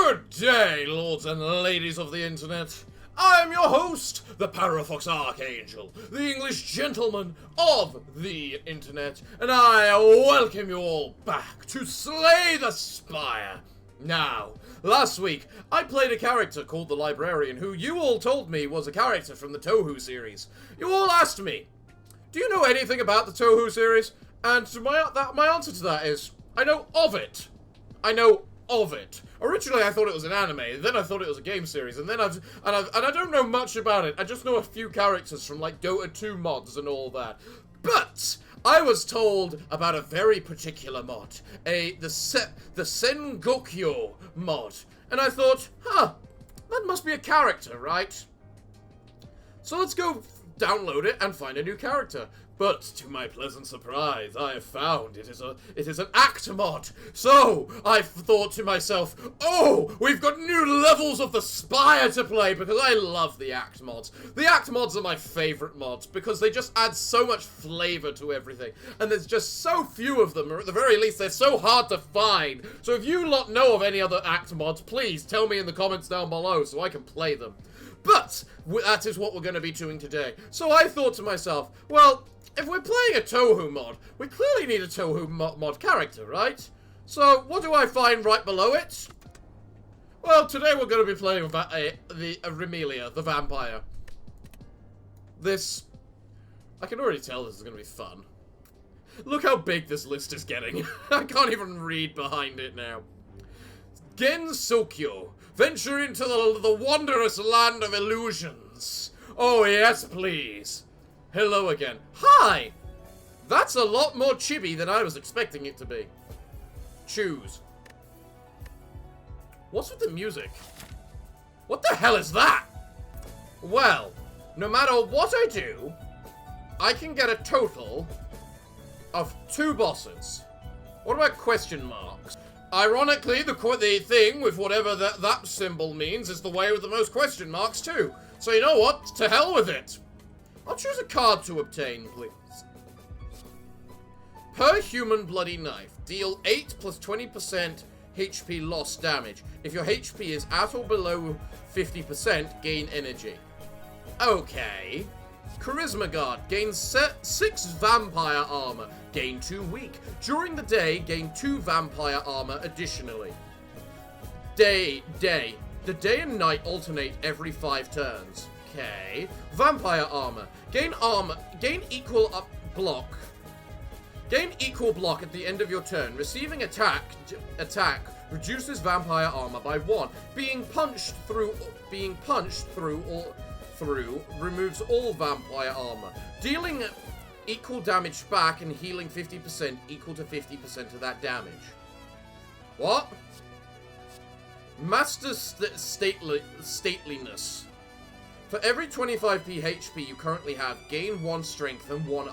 Good day, lords and ladies of the internet. I am your host, the Parafox Archangel, the English gentleman of the internet, and I welcome you all back to Slay the Spire. Now, last week, I played a character called the Librarian, who you all told me was a character from the Touhou series. You all asked me, do you know anything about the Touhou series? And my answer to that is, I know of it. I know of it. Originally, I thought it was an anime, then I thought it was a game series, and then I don't know much about it. I just know a few characters from, like, Dota 2 mods and all that. But I was told about a very particular mod, the Gensokyo mod, and I thought, that must be a character, right? So let's go download it and find a new character. But to my pleasant surprise, I have found it is an act mod. So I thought to myself, oh, we've got new levels of the Spire to play, because I love the act mods. The act mods are my favorite mods because they just add so much flavor to everything, and there's just so few of them, or at the very least they're so hard to find. So if you lot know of any other act mods, please tell me in the comments down below so I can play them. But that is what we're going to be doing today. So I thought to myself, well, if we're playing a Touhou mod, we clearly need a Touhou mod character, right? So, what do I find right below it? Well, today we're going to be playing the Remelia, the vampire. I can already tell this is going to be fun. Look how big this list is getting. I can't even read behind it now. Gensokyo, venture into the wondrous land of illusions. Oh, yes, please. Hello again. Hi! That's a lot more chibi than I was expecting it to be. Choose. What's with the music? What the hell is that? Well, no matter what I do, I can get a total of 2 bosses. What about question marks? Ironically, the thing with whatever that symbol means is the way with the most question marks too. So you know what? To hell with it. I'll choose a card to obtain, please. Per human bloody knife, deal 8 plus 20% HP loss damage. If your HP is at or below 50%, gain energy. Okay. Charisma Guard, gain 6 vampire armor, gain 2 weak. During the day, gain 2 vampire armor additionally. The day and night alternate every 5 turns. Okay. Vampire armor. Gain equal block. Gain equal block at the end of your turn. Receiving attack reduces vampire armor by 1. Being punched through removes all vampire armor. Dealing equal damage back and healing 50% equal to 50% of that damage. What? Master stateliness. For every 25p HP you currently have, gain 1 strength and 1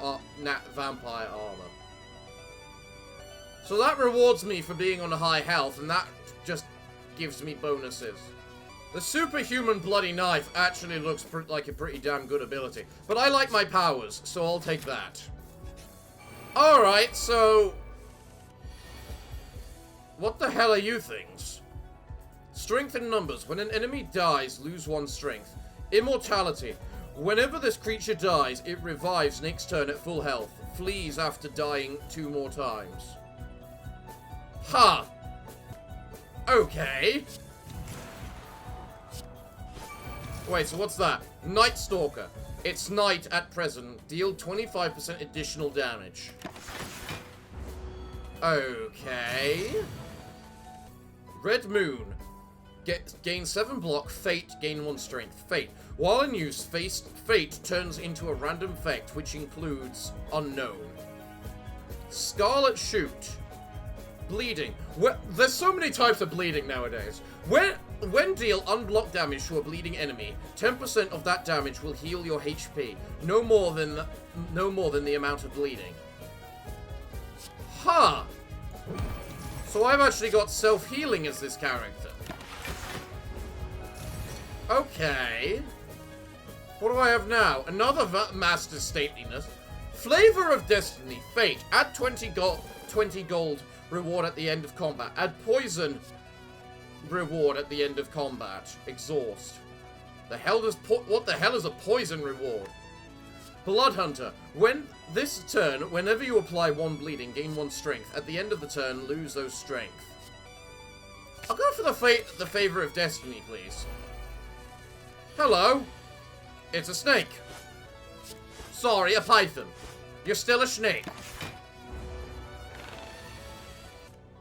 vampire armor. So that rewards me for being on a high health, and that just gives me bonuses. The superhuman bloody knife actually looks like a pretty damn good ability. But I like my powers, so I'll take that. Alright, so what the hell are you things? Strength in numbers. When an enemy dies, lose 1 strength. Immortality. Whenever this creature dies, it revives next turn at full health. Flees after dying 2 more times. Ha! Okay. Wait, so what's that? Night Stalker. It's night at present. Deal 25% additional damage. Okay. Red Moon. Gain 7 block, Fate, gain 1 strength. Fate. While in use, Fate turns into a random effect, which includes Unknown. Scarlet Shoot. Bleeding. There's so many types of bleeding nowadays. When deal unblocked damage to a bleeding enemy, 10% of that damage will heal your HP, no more than the amount of bleeding. Huh. So I've actually got self-healing as this character. Okay. What do I have now? Another Master Stateliness. Flavor of Destiny. Fate. Add 20 gold reward at the end of combat. Add poison reward at the end of combat. Exhaust. What the hell is a poison reward? Blood Hunter. This turn, whenever you apply 1 bleeding, gain 1 strength. At the end of the turn, lose those strength. I'll go for the favor of destiny, please. Hello. It's a snake. Sorry, a python. You're still a snake.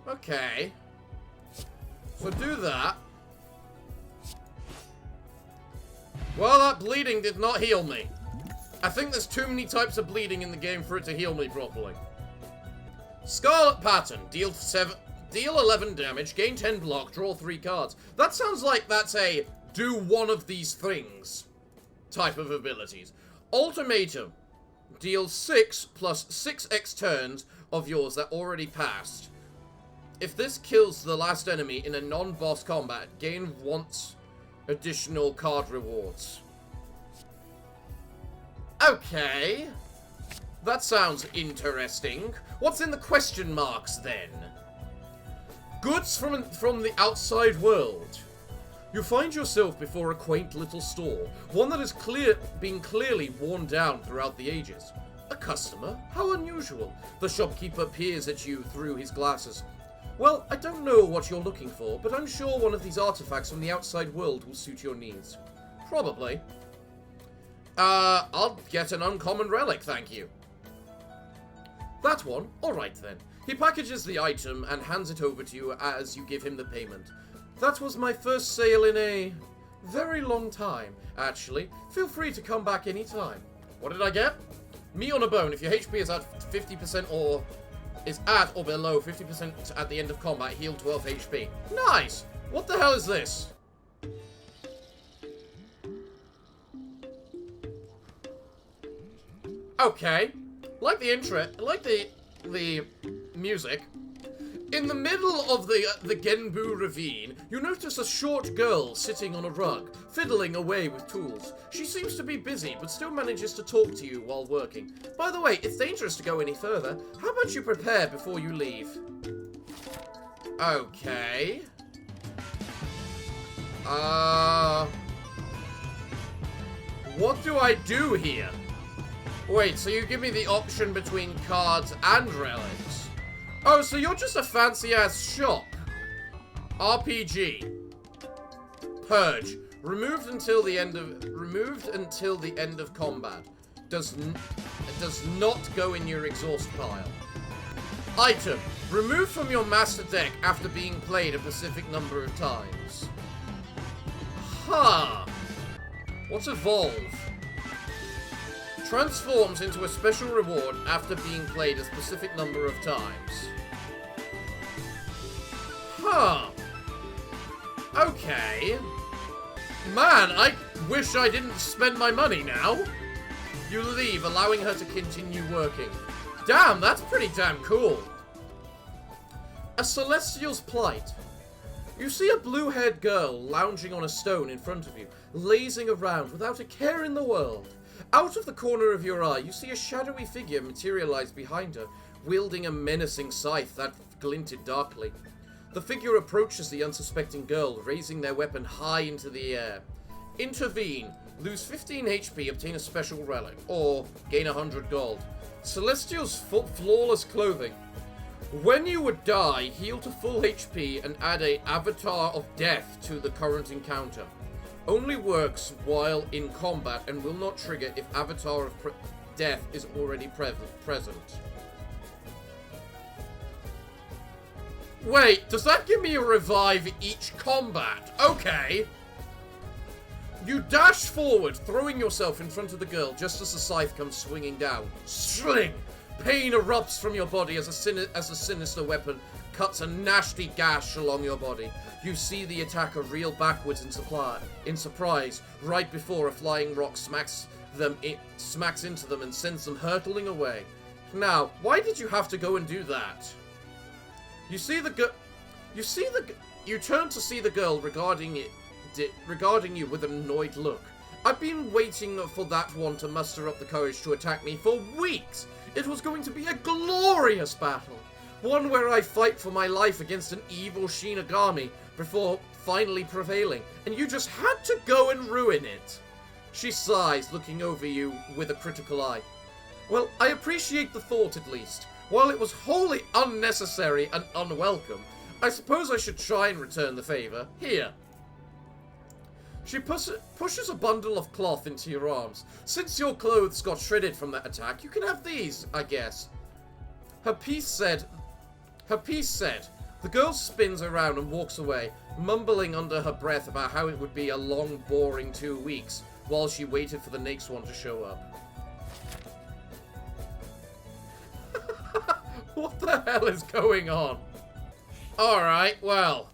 Okay. So do that. Well, that bleeding did not heal me. I think there's too many types of bleeding in the game for it to heal me properly. Scarlet Pattern. Deal 11 damage, gain 10 block, draw 3 cards. That sounds like that's a do one of these things type of abilities. Ultimatum. Deal 6 plus 6x turns of yours that already passed. If this kills the last enemy in a non-boss combat, gain once additional card rewards. Okay. That sounds interesting. What's in the question marks then? Goods from the outside world. You find yourself before a quaint little store, one that has been clearly worn down throughout the ages. A customer? How unusual. The shopkeeper peers at you through his glasses. Well, I don't know what you're looking for, but I'm sure one of these artifacts from the outside world will suit your needs. Probably. I'll get an uncommon relic, thank you. That one? Alright then. He packages the item and hands it over to you as you give him the payment. That was my first sale in a very long time, actually. Feel free to come back anytime. What did I get? Meat on a bone. If your HP is at 50% or is at or below 50% at the end of combat, heal 12 HP. Nice! What the hell is this? Okay. Like the intro, like the music. In the middle of the Genbou Ravine, you notice a short girl sitting on a rug, fiddling away with tools. She seems to be busy, but still manages to talk to you while working. By the way, it's dangerous to go any further. How about you prepare before you leave? Okay. What do I do here? Wait, so you give me the option between cards and relics? Oh, so you're just a fancy-ass shop. RPG. Purge. Removed until the end of combat. Does not go in your exhaust pile. Item. Removed from your master deck after being played a specific number of times. Huh. What's evolve? Transforms into a special reward after being played a specific number of times. Huh. Okay. Man, I wish I didn't spend my money now. You leave, allowing her to continue working. Damn, that's pretty damn cool. A Celestials Plight. You see a blue-haired girl lounging on a stone in front of you, lazing around without a care in the world. Out of the corner of your eye, you see a shadowy figure materialize behind her, wielding a menacing scythe that glinted darkly. The figure approaches the unsuspecting girl, raising their weapon high into the air. Intervene. Lose 15 HP, obtain a special relic, or gain 100 gold. Celestial's flawless clothing. When you would die, heal to full HP and add a Avatar of Death to the current encounter. Only works while in combat and will not trigger if Avatar of Death is already present. Wait, does that give me a revive each combat? Okay. You dash forward, throwing yourself in front of the girl just as the scythe comes swinging down. Sling! Pain erupts from your body as a sinister weapon cuts a nasty gash along your body. You see the attacker reel backwards in surprise, right before a flying rock smacks into them and sends them hurtling away. Now, why did you have to go and do that? You turn to see the girl regarding you with an annoyed look. I've been waiting for that one to muster up the courage to attack me for weeks. It was going to be a glorious battle. One where I fight for my life against an evil Shinigami before finally prevailing, and you just had to go and ruin it. She sighs, looking over you with a critical eye. Well, I appreciate the thought at least. While it was wholly unnecessary and unwelcome, I suppose I should try and return the favour. Here. She pushes a bundle of cloth into your arms. Since your clothes got shredded from that attack, you can have these, I guess. Her piece said. The girl spins around and walks away, mumbling under her breath about how it would be a long, boring 2 weeks, while she waited for the next one to show up. What the hell is going on? Alright, well.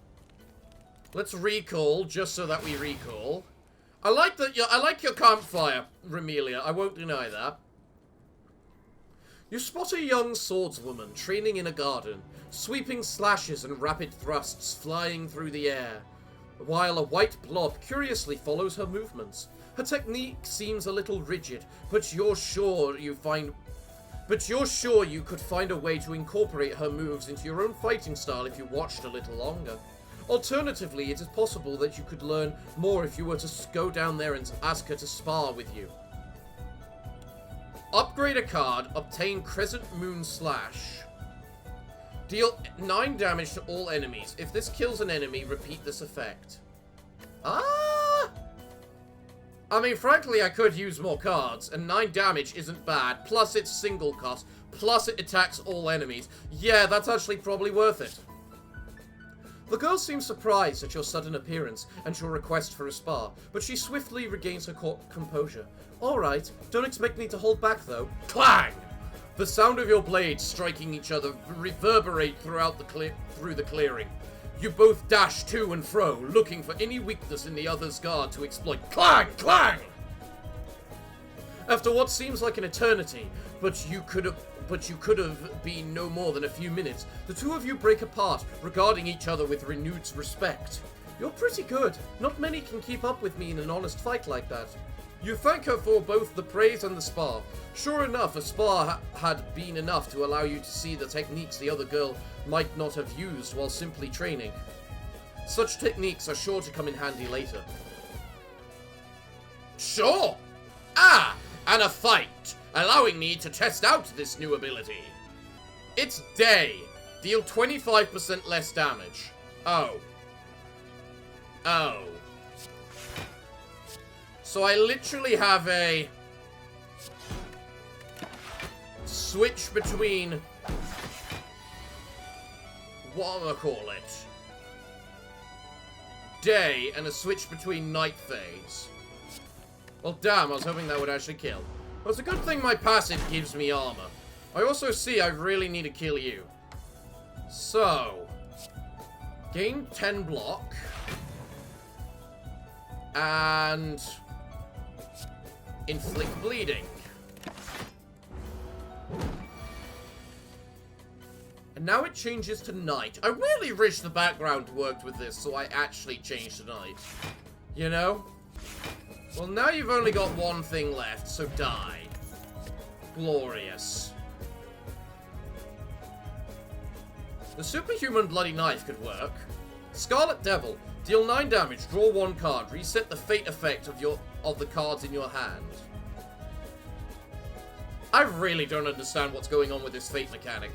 Let's recall, just so that we recall. I like your campfire, Remelia. I won't deny that. You spot a young swordswoman training in a garden, sweeping slashes and rapid thrusts flying through the air, while a white blob curiously follows her movements. Her technique seems a little rigid, but you're sure you could find a way to incorporate her moves into your own fighting style if you watched a little longer. Alternatively, it is possible that you could learn more if you were to go down there and ask her to spar with you. Upgrade a card, obtain Crescent Moon Slash. Deal 9 damage to all enemies. If this kills an enemy, repeat this effect. Ah! I mean, frankly, I could use more cards, and 9 damage isn't bad, plus it's single cost, plus it attacks all enemies. Yeah, that's actually probably worth it. The girl seems surprised at your sudden appearance and your request for a spar, but she swiftly regains her composure. Alright, don't expect me to hold back though. Clang! The sound of your blades striking each other reverberate throughout through the clearing. You both dash to and fro, looking for any weakness in the other's guard to exploit. Clang! Clang! After what seems like an eternity, but you could have been no more than a few minutes, the two of you break apart, regarding each other with renewed respect. You're pretty good. Not many can keep up with me in an honest fight like that. You thank her for both the praise and the spar. Sure enough, a spar had been enough to allow you to see the techniques the other girl might not have used while simply training. Such techniques are sure to come in handy later. Sure! Ah! And a fight, allowing me to test out this new ability. It's Day. Deal 25% less damage. Oh. So I literally have a switch between what am I call it? Day and a switch between night phase. Well, damn, I was hoping that would actually kill. Well, it's a good thing my passive gives me armor. I also see I really need to kill you. So, gain 10 block. And inflict bleeding. And now it changes to night. I really wish the background worked with this, so I actually changed to night. You know? Well, now you've only got one thing left, so die. Glorious. The superhuman bloody knife could work. Scarlet Devil. Deal 9 damage, draw 1 card, reset the fate effect of the cards in your hand. I really don't understand what's going on with this fate mechanic.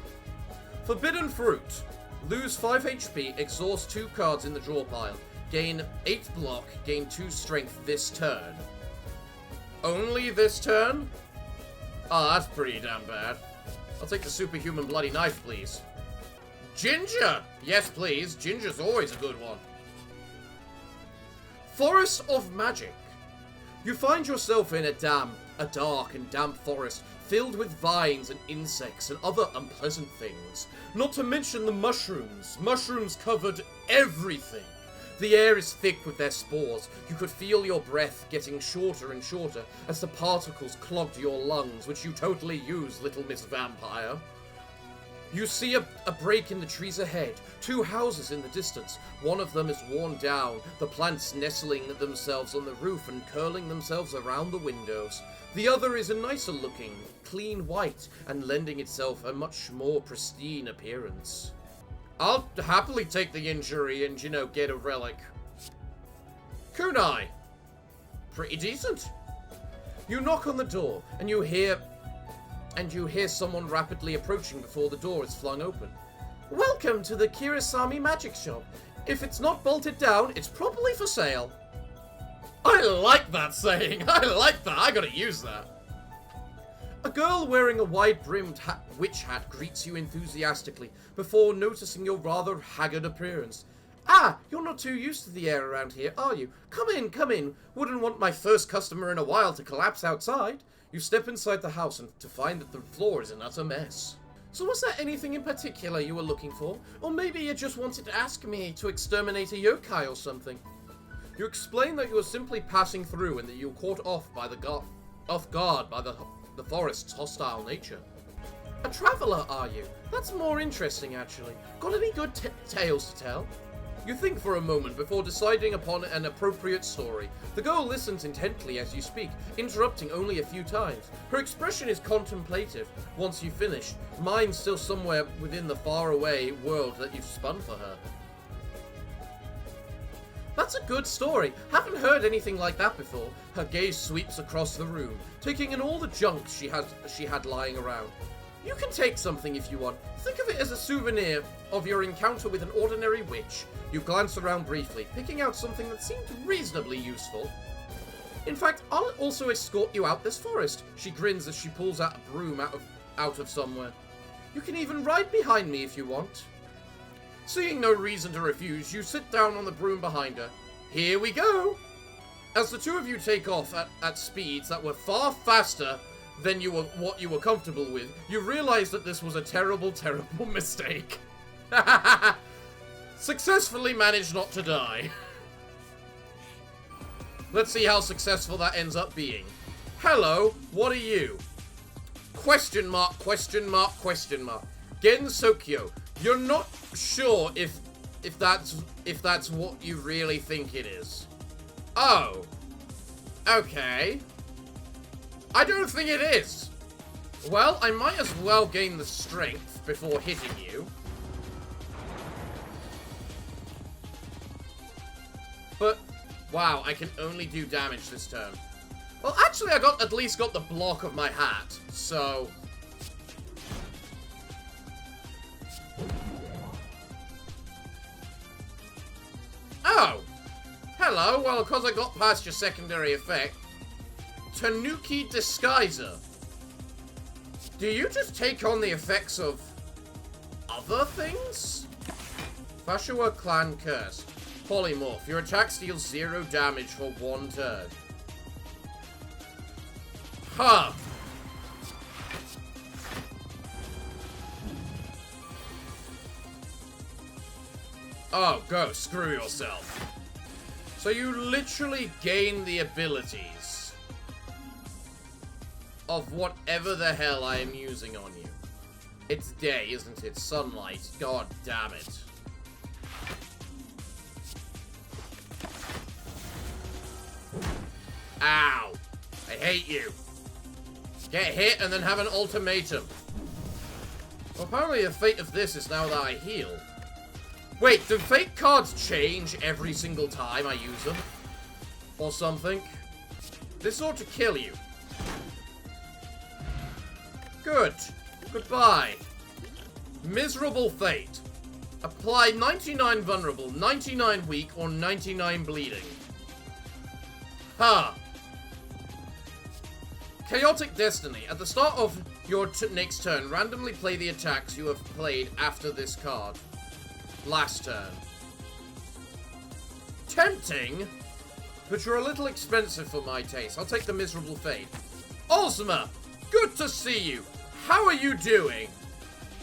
Forbidden Fruit. Lose 5 HP, exhaust 2 cards in the draw pile. Gain 8 block, gain 2 strength this turn. Only this turn? Oh, that's pretty damn bad. I'll take the superhuman bloody knife, please. Ginger! Yes, please. Ginger's always a good one. Forest of Magic. You find yourself in a dark and damp forest filled with vines and insects and other unpleasant things. Not to mention the mushrooms. Mushrooms covered everything. The air is thick with their spores. You could feel your breath getting shorter and shorter as the particles clogged your lungs, which you totally use, little Miss Vampire. You see a break in the trees ahead, 2 houses in the distance. One of them is worn down, the plants nestling themselves on the roof and curling themselves around the windows. The other is a nicer looking, clean white, and lending itself a much more pristine appearance. I'll happily take the injury and, you know, get a relic. Kunai. Pretty decent. You knock on the door, and you hear someone rapidly approaching before the door is flung open. Welcome to the Kirasamy magic shop. If it's not bolted down, it's probably for sale. I like that saying. I like that. I gotta use that. A girl wearing a wide-brimmed witch hat greets you enthusiastically before noticing your rather haggard appearance. Ah, you're not too used to the air around here, are you? Come in, come in. Wouldn't want my first customer in a while to collapse outside. You step inside the house and to find that the floor is an utter mess. So was there anything in particular you were looking for? Or maybe you just wanted to ask me to exterminate a yokai or something? You explain that you were simply passing through and that you were caught off guard by the forest's hostile nature. A traveler, are you? That's more interesting, actually. Got any good tales to tell? You think for a moment before deciding upon an appropriate story. The girl listens intently as you speak, interrupting only a few times. Her expression is contemplative once you finish, mind still somewhere within the faraway world that you've spun for her. That's a good story. Haven't heard anything like that before. Her gaze sweeps across the room, taking in all the junk she had lying around. You can take something if you want. Think of it as a souvenir of your encounter with an ordinary witch. You glance around briefly, picking out something that seemed reasonably useful. In fact, I'll also escort you out this forest. She grins as she pulls out a broom out of somewhere. You can even ride behind me if you want. Seeing no reason to refuse, you sit down on the broom behind her. Here we go! As the two of you take off at speeds that were far faster than what you were comfortable with, you realize that this was a terrible, terrible mistake. Successfully managed not to die. Let's see how successful that ends up being. Hello, what are you? Question mark, question mark, question mark. Gensokyo. You're not sure if that's what you really think it is. Oh. Okay. I don't think it is. Well, I might as well gain the strength before hitting you. But, wow, I can only do damage this turn. Well, actually, I at least got the block of my hat, so... Oh! Hello, well, because I got past your secondary effect. Tanuki Disguiser. Do you just take on the effects of other things? Fashiwa Clan Curse. Polymorph. Your attack deals 0 damage for 1 turn. Huh. Oh, go. Screw yourself. So you literally gain the abilities of whatever the hell I am using on you. It's day, isn't it? Sunlight. God damn it. Ow. I hate you. Get hit and then have an ultimatum. Well, apparently the fate of this is now that I heal. Wait, do fate cards change every single time I use them? Or something? This ought to kill you. Good. Goodbye. Miserable fate. Apply 99 vulnerable, 99 weak, or 99 bleeding. Ha! Chaotic Destiny. At the start of your next turn, randomly play the attacks you have played after this card. Last turn. Tempting, but you're a little expensive for my taste. I'll take the Miserable Fate. Ozma, good to see you. How are you doing?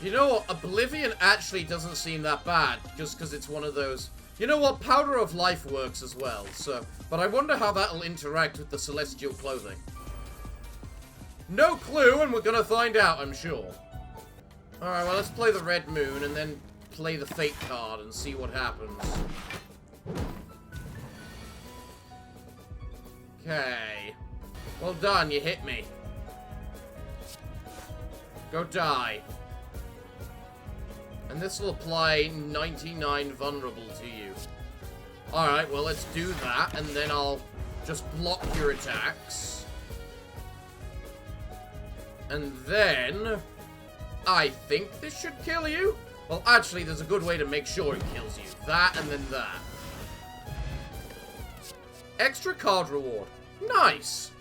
You know what? Oblivion actually doesn't seem that bad, just because it's one of those... You know what? Powder of Life works as well, so... But I wonder how that'll interact with the Celestial Clothing. No clue, and we're gonna find out, I'm sure. Alright, well, let's play the Red Moon, and then play the Fate card and see what happens. Okay. Well done, you hit me. Go die. And this will apply 99 vulnerable to you. Alright, well, let's do that, and then I'll just block your attacks. And then I think this should kill you. Well, actually, there's a good way to make sure it kills you. That and then that. Extra card reward. Nice.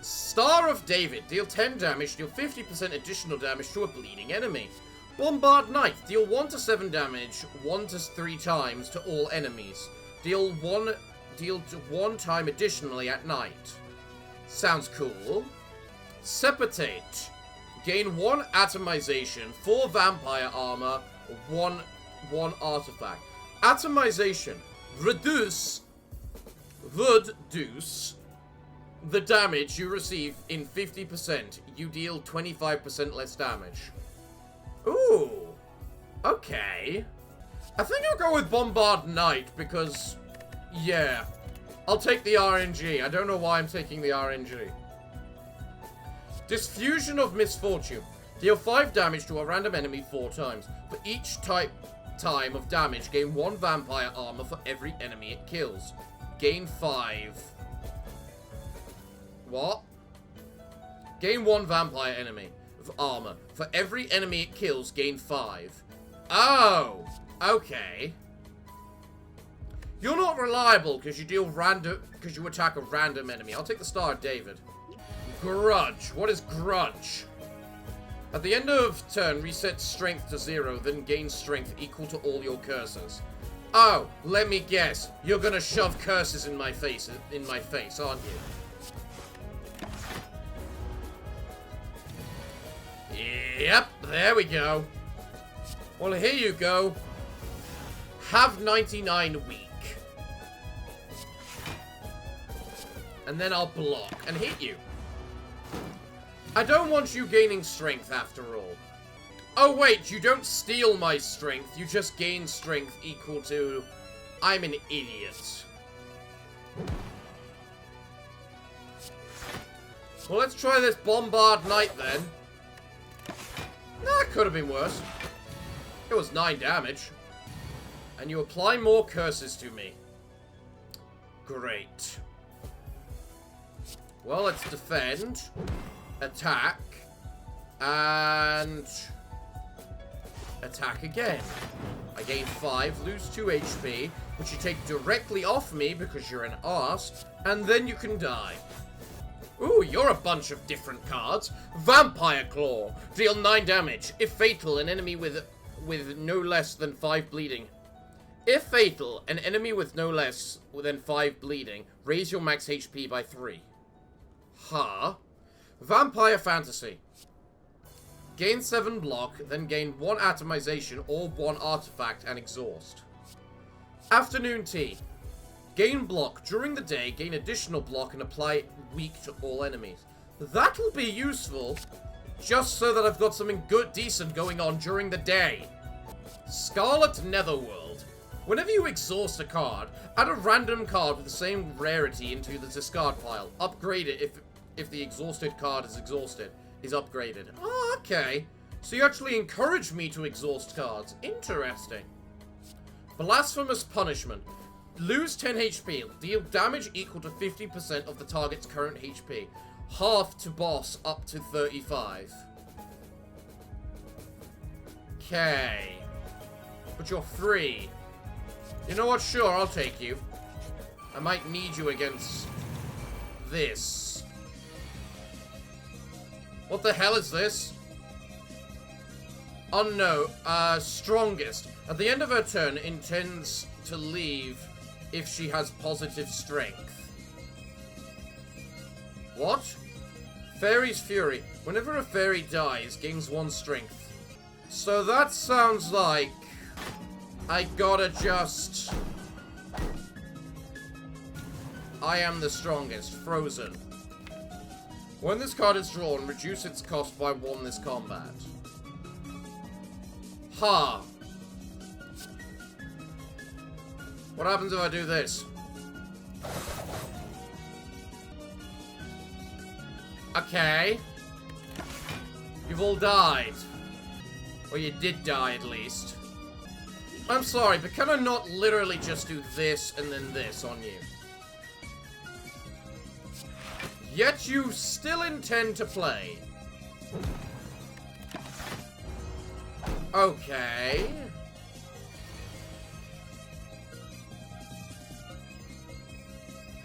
Star of David. Deal 10 damage. Deal 50% additional damage to a bleeding enemy. Bombard Knight. Deal 1 to 7 damage 1 to 3 times to all enemies. Deal 1 time additionally at night. Sounds cool. Sepitate. Gain 1 atomization, 4 vampire armor, 1 artifact. Atomization. Reduce the damage you receive in 50%. You deal 25% less damage. Ooh. Okay. I think I'll go with Bombard Knight because, yeah. I'll take the RNG. I don't know why I'm taking the RNG. Diffusion of Misfortune. Deal 5 damage to a random enemy 4 times. For each time of damage, gain 1 vampire armor for every enemy it kills. Gain 5. What? Gain 1 vampire enemy of armor. For every enemy it kills, gain 5. Oh! Okay. You're not reliable because you attack a random enemy. I'll take the Star of David. Grudge. What is Grudge? At the end of turn, reset strength to 0, then gain strength equal to all your curses. Oh, let me guess. You're gonna shove curses in my face, aren't you? Yep, there we go. Well, here you go. Have 99 weak. And then I'll block and hit you. I don't want you gaining strength after all. Oh wait, you don't steal my strength, you just gain strength equal to... I'm an idiot. Well, let's try this Bombard Knight then. That could have been worse. It was 9 damage. And you apply more curses to me. Great. Well, let's defend. Attack. And... attack again. I gain 5, lose 2 HP, which you take directly off me because you're an arse, and then you can die. Ooh, you're a bunch of different cards. Vampire Claw. Deal 9 damage. If fatal, an enemy with no less than 5 bleeding. If fatal, an enemy with no less than 5 bleeding, raise your max HP by 3. Huh? Vampire Fantasy. Gain 7 block, then gain 1 atomization or 1 artifact and exhaust. Afternoon Tea. Gain block during the day, gain additional block and apply weak to all enemies. That'll be useful, just so that I've got something decent going on during the day. Scarlet Netherworld. Whenever you exhaust a card, add a random card with the same rarity into the discard pile. Upgrade it if the exhausted card is upgraded. Oh, okay. So you actually encourage me to exhaust cards. Interesting. Blasphemous Punishment. Lose 10 HP. Deal damage equal to 50% of the target's current HP. Half to boss up to 35. Okay. But you're free. You know what? Sure, I'll take you. I might need you against this. What the hell is this? Unknown. Strongest. At the end of her turn, intends to leave if she has positive strength. What? Fairy's Fury. Whenever a fairy dies, gains 1 strength. So that sounds like... I gotta just... I am the strongest. Frozen. When this card is drawn, reduce its cost by 1 this combat. Ha! What happens if I do this? Okay. You've all died. Or you did die, at least. I'm sorry, but can I not literally just do this and then this on you? Yet you still intend to play. Okay.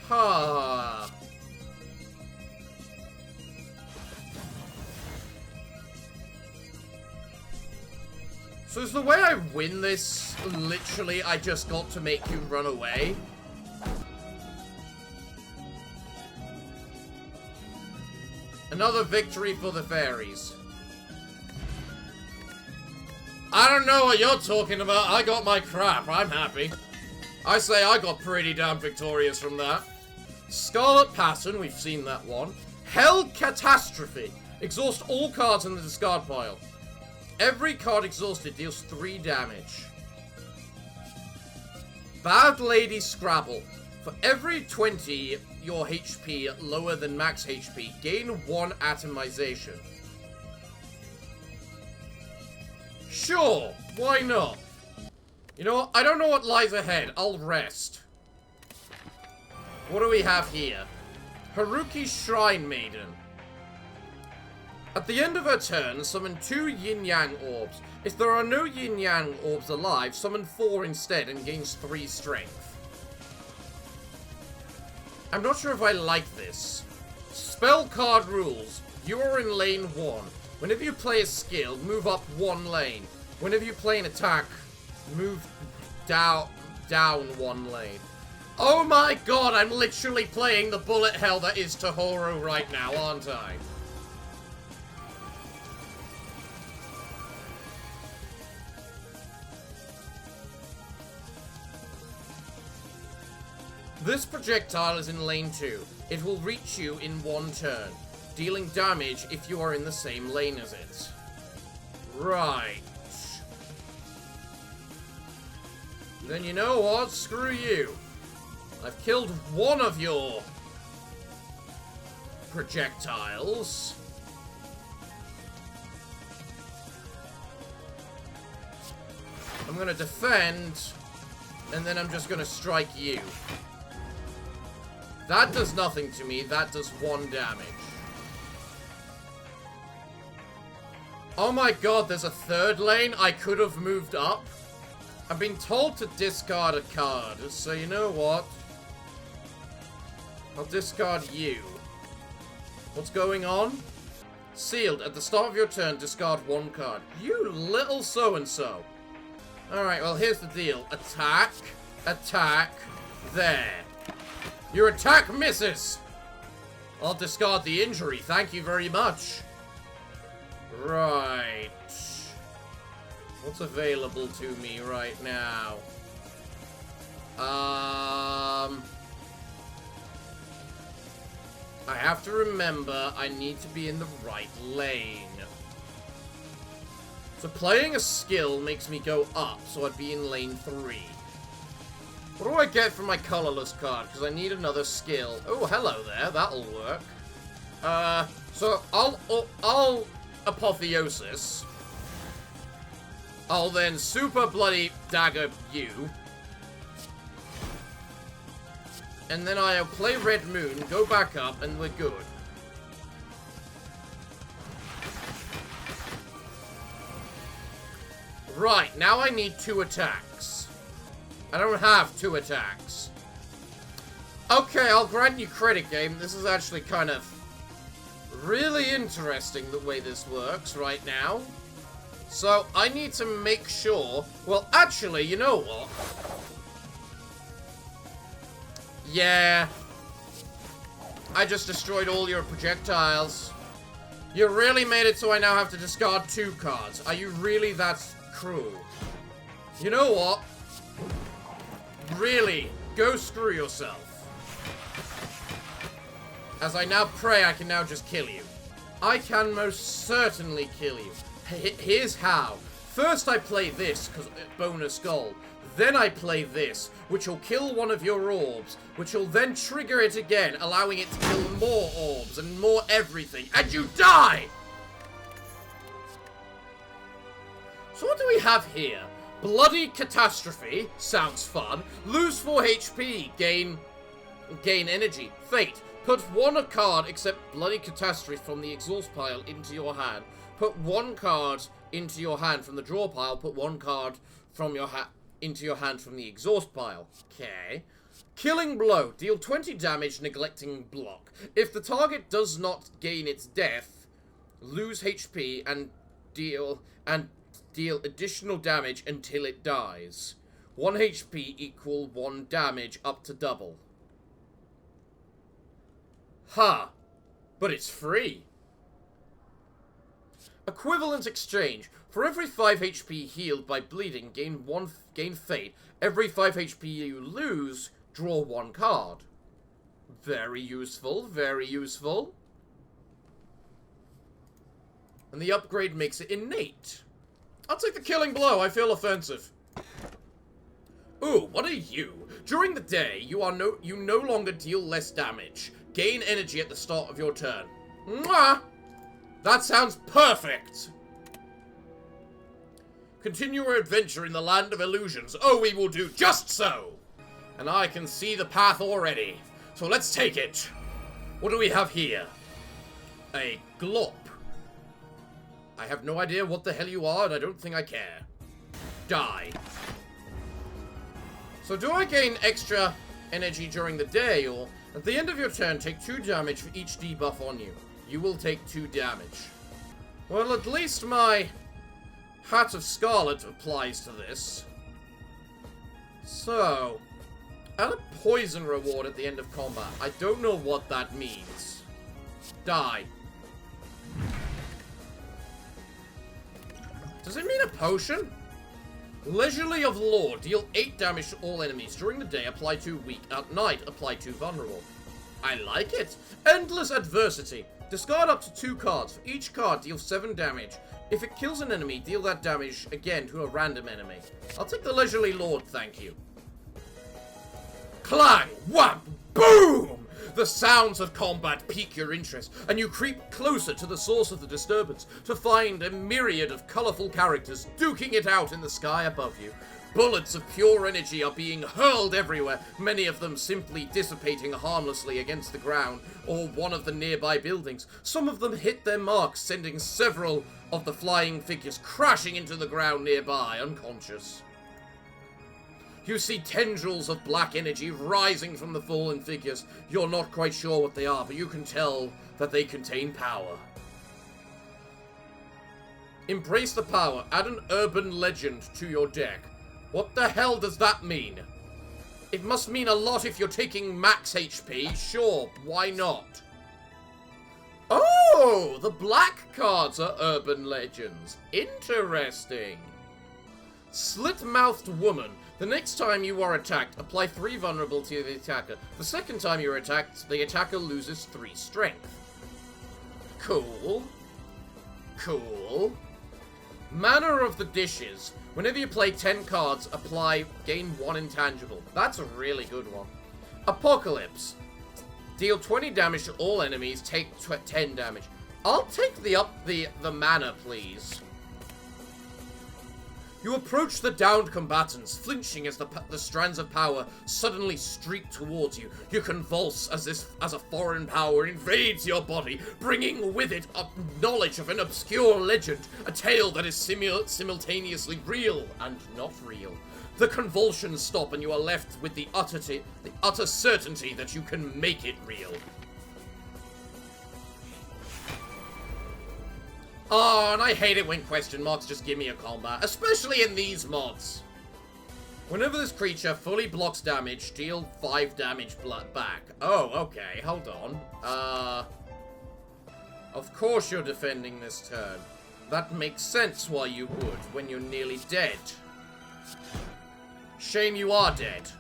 Huh. So is the way I win this, literally, I just got to make you run away? Another victory for the fairies. I don't know what you're talking about. I got my crap. I'm happy. I say I got pretty damn victorious from that. Scarlet Pattern, we've seen that one. Hell Catastrophe. Exhaust all cards in the discard pile. Every card exhausted deals 3 damage. Bad Lady Scrabble. For every 20 your HP lower than max HP, gain 1 atomization. Sure, why not? You know what? I don't know what lies ahead. I'll rest. What do we have here? Haruki Shrine Maiden. At the end of her turn, summon 2 yin-yang orbs. If there are no yin-yang orbs alive, summon 4 instead and gains 3 strength. I'm not sure if I like this. Spell card rules. You are in lane 1. Whenever you play a skill, move up 1 lane. Whenever you play an attack, move down 1 lane. Oh my god, I'm literally playing the bullet hell that is Touhou right now, aren't I? This projectile is in lane 2. It will reach you in 1 turn, dealing damage if you are in the same lane as it. Right. Then you know what? Screw you. I've killed one of your projectiles. I'm gonna defend, and then I'm just gonna strike you. That does nothing to me. That does 1 damage. Oh my god, there's a 3rd lane? I could have moved up. I've been told to discard a card, so you know what? I'll discard you. What's going on? Sealed. At the start of your turn, discard 1 card. You little so-and-so. Alright, well, here's the deal. Attack. Attack. There. Your attack misses! I'll discard the injury, thank you very much. Right. What's available to me right now? I have to remember I need to be in the right lane. So playing a skill makes me go up, so I'd be in lane 3. What do I get from my colorless card? Because I need another skill. Oh, hello there. That'll work. So I'll Apotheosis. I'll then Super Bloody Dagger you. And then I'll play Red Moon, go back up, and we're good. Right, now I need 2 attacks. I don't have 2 attacks. Okay, I'll grant you credit, game. This is actually kind of really interesting the way this works right now. So, I need to make sure... Well, actually, you know what? Yeah. I just destroyed all your projectiles. You really made it so I now have to discard 2 cards. Are you really that cruel? You know what? Really, go screw yourself. As I now pray I can now just kill you. I can most certainly kill you. Here's how. First I play this, because bonus goal. Then I play this, which will kill one of your orbs, which will then trigger it again, allowing it to kill more orbs and more everything, and you die! So what do we have here? Bloody Catastrophe. Sounds fun. Lose 4 HP. Gain energy. Fate. Put 1 card except Bloody Catastrophe from the exhaust pile into your hand. Put 1 card into your hand from the draw pile. Put 1 card from your into your hand from the exhaust pile. Okay. Killing Blow. Deal 20 damage, neglecting block. If the target does not gain its death, lose HP and deal additional damage until it dies. 1 HP equal 1 damage up to double. Ha! But it's free. Equivalent exchange. For every 5 HP healed by bleeding, gain fate. Every 5 HP you lose, draw 1 card. Very useful, very useful. And the upgrade makes it innate. I'll take the Killing Blow, I feel offensive. Ooh, what are you? During the day, you no longer deal less damage. Gain energy at the start of your turn. Mwah! That sounds perfect! Continue your adventure in the land of illusions. Oh, we will do just so! And I can see the path already. So let's take it. What do we have here? A glop. I have no idea what the hell you are, and I don't think I care. Die. So do I gain extra energy during the day, or at the end of your turn, take 2 damage for each debuff on you. You will take 2 damage. Well, at least my Hat of Scarlet applies to this. So, add a poison reward at the end of combat. I don't know what that means. Die. Does it mean a potion? Leisurely of Law. Deal 8 damage to all enemies. During the day, apply 2 weak. At night, apply 2 vulnerable. I like it. Endless Adversity. Discard up to 2 cards. For each card, deal 7 damage. If it kills an enemy, deal that damage again to a random enemy. I'll take the Leisurely Lord, thank you. Clang! Wham! Boom! The sounds of combat pique your interest, and you creep closer to the source of the disturbance to find a myriad of colorful characters duking it out in the sky above you. Bullets of pure energy are being hurled everywhere, many of them simply dissipating harmlessly against the ground or one of the nearby buildings. Some of them hit their marks, sending several of the flying figures crashing into the ground nearby, unconscious. You see tendrils of black energy rising from the fallen figures. You're not quite sure what they are, but you can tell that they contain power. Embrace the power. Add an urban legend to your deck. What the hell does that mean? It must mean a lot if you're taking max HP. Sure, why not? Oh, the black cards are urban legends. Interesting. Slit-mouthed woman. The next time you are attacked, apply 3 vulnerability to the attacker. The second time you're attacked, the attacker loses 3 strength. Cool. Cool. Manor of the Dishes. Whenever you play 10 cards, gain 1 intangible. That's a really good one. Apocalypse. Deal 20 damage to all enemies, take 10 damage. I'll take the mana, please. You approach the downed combatants, flinching as the strands of power suddenly streak towards you. You convulse as a foreign power invades your body, bringing with it a knowledge of an obscure legend, a tale that is simultaneously real and not real. The convulsions stop and you are left with the utter certainty that you can make it real. Oh, and I hate it when question marks just give me a combat, especially in these mods. Whenever this creature fully blocks damage, deal 5 damage Bloodback. Oh, okay, hold on. Of course you're defending this turn. That makes sense why you would, when you're nearly dead. Shame you are dead.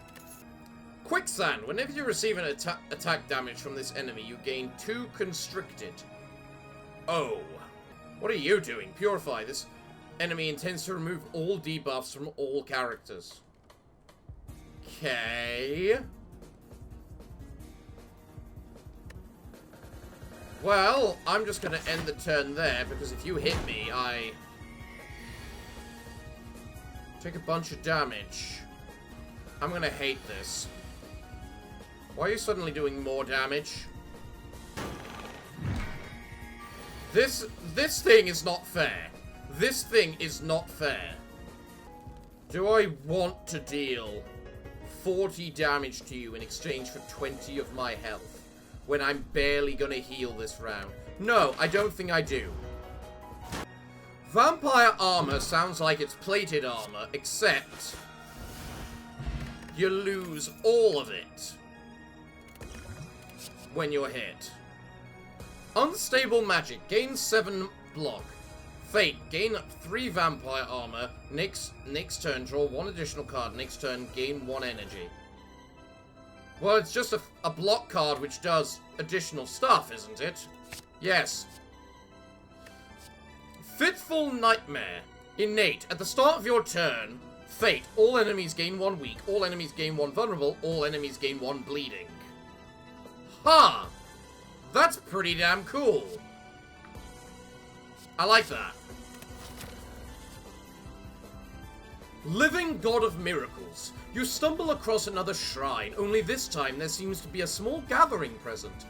Quicksand. Whenever you receive an attack damage from this enemy, you gain 2 constricted. Oh. What are you doing? Purify. This enemy intends to remove all debuffs from all characters. Okay. Well, I'm just going to end the turn there, because if you hit me, Take a bunch of damage. I'm gonna hate this. Why are you suddenly doing more damage? This thing is not fair. This thing is not fair. Do I want to deal 40 damage to you in exchange for 20 of my health when I'm barely gonna heal this round? No, I don't think I do. Vampire armor sounds like it's plated armor, except you lose all of it when you're hit. Unstable magic, gain 7 block. Fate, gain 3 vampire armor. Next turn, draw 1 additional card. Next turn, gain 1 energy. Well, it's just a block card which does additional stuff, isn't it? Yes. Fitful Nightmare. Innate. At the start of your turn, Fate. All enemies gain 1 weak. All enemies gain 1 vulnerable. All enemies gain 1 bleeding. Ha! Huh. That's pretty damn cool. I like that. Living God of Miracles. You stumble across another shrine, only this time there seems to be a small gathering present.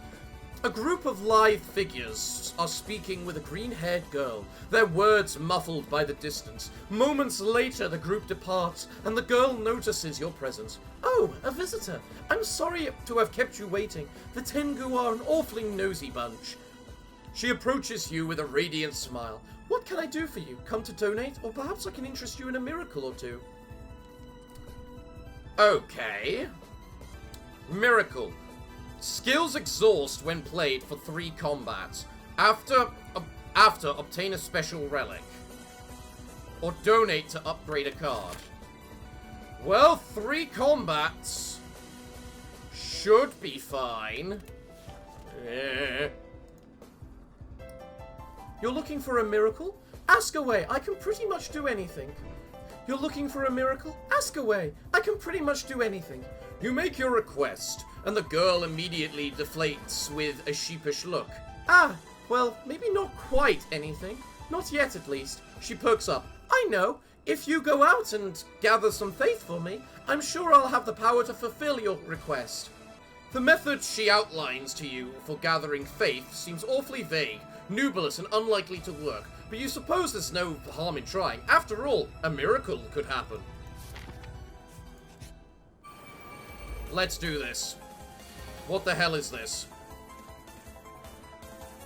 A group of lithe figures are speaking with a green-haired girl, their words muffled by the distance. Moments later, the group departs, and the girl notices your presence. Oh, a visitor. I'm sorry to have kept you waiting. The Tengu are an awfully nosy bunch. She approaches you with a radiant smile. What can I do for you? Come to donate? Or perhaps I can interest you in a miracle or two. Okay. Miracle. Skills exhaust when played for 3 combats. After, obtain a special relic. Or donate to upgrade a card. Well, 3 combats should be fine. You're looking for a miracle? Ask away. I can pretty much do anything. You're looking for a miracle? Ask away. I can pretty much do anything. You make your request, and the girl immediately deflates with a sheepish look. Ah, well, maybe not quite anything. Not yet, at least. She perks up. I know. If you go out and gather some faith for me, I'm sure I'll have the power to fulfill your request. The method she outlines to you for gathering faith seems awfully vague, nubilous, and unlikely to work, but you suppose there's no harm in trying. After all, a miracle could happen. Let's do this. What the hell is this?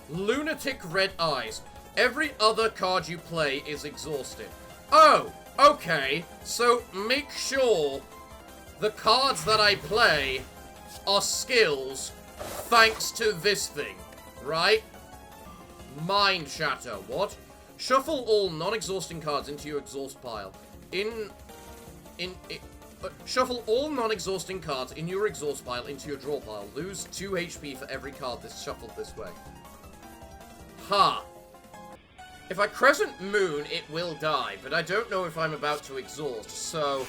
Lunatic Red Eyes. Every other card you play is exhausted. Oh, okay. So make sure the cards that I play are skills thanks to this thing, right? Mind Shatter. What? Shuffle all non-exhausting cards into your exhaust pile. Shuffle all non-exhausting cards in your exhaust pile into your draw pile. Lose 2 HP for every card that's shuffled this way. Ha! If I Crescent Moon, it will die, but I don't know if I'm about to exhaust, so...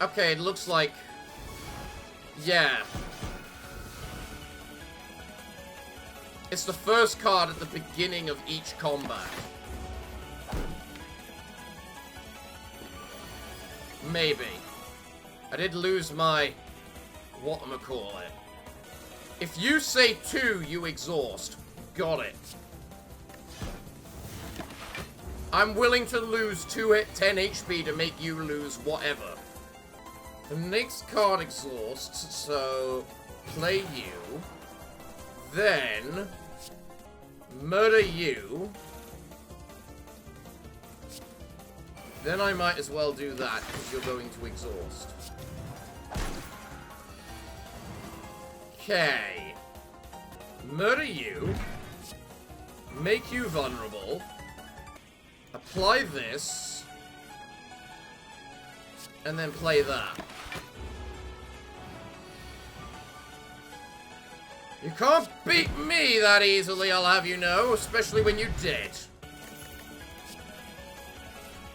Okay, it looks like... Yeah. It's the first card at the beginning of each combat. Maybe. I did lose my... whatchamacallit. If you say 2, you exhaust. Got it. I'm willing to lose 10 HP to make you lose whatever. The next card exhausts, so... play you. Then... murder you. Then I might as well do that, because you're going to exhaust. Okay. Murder you. Make you vulnerable. Apply this. And then play that. You can't beat me that easily, I'll have you know, especially when you're dead.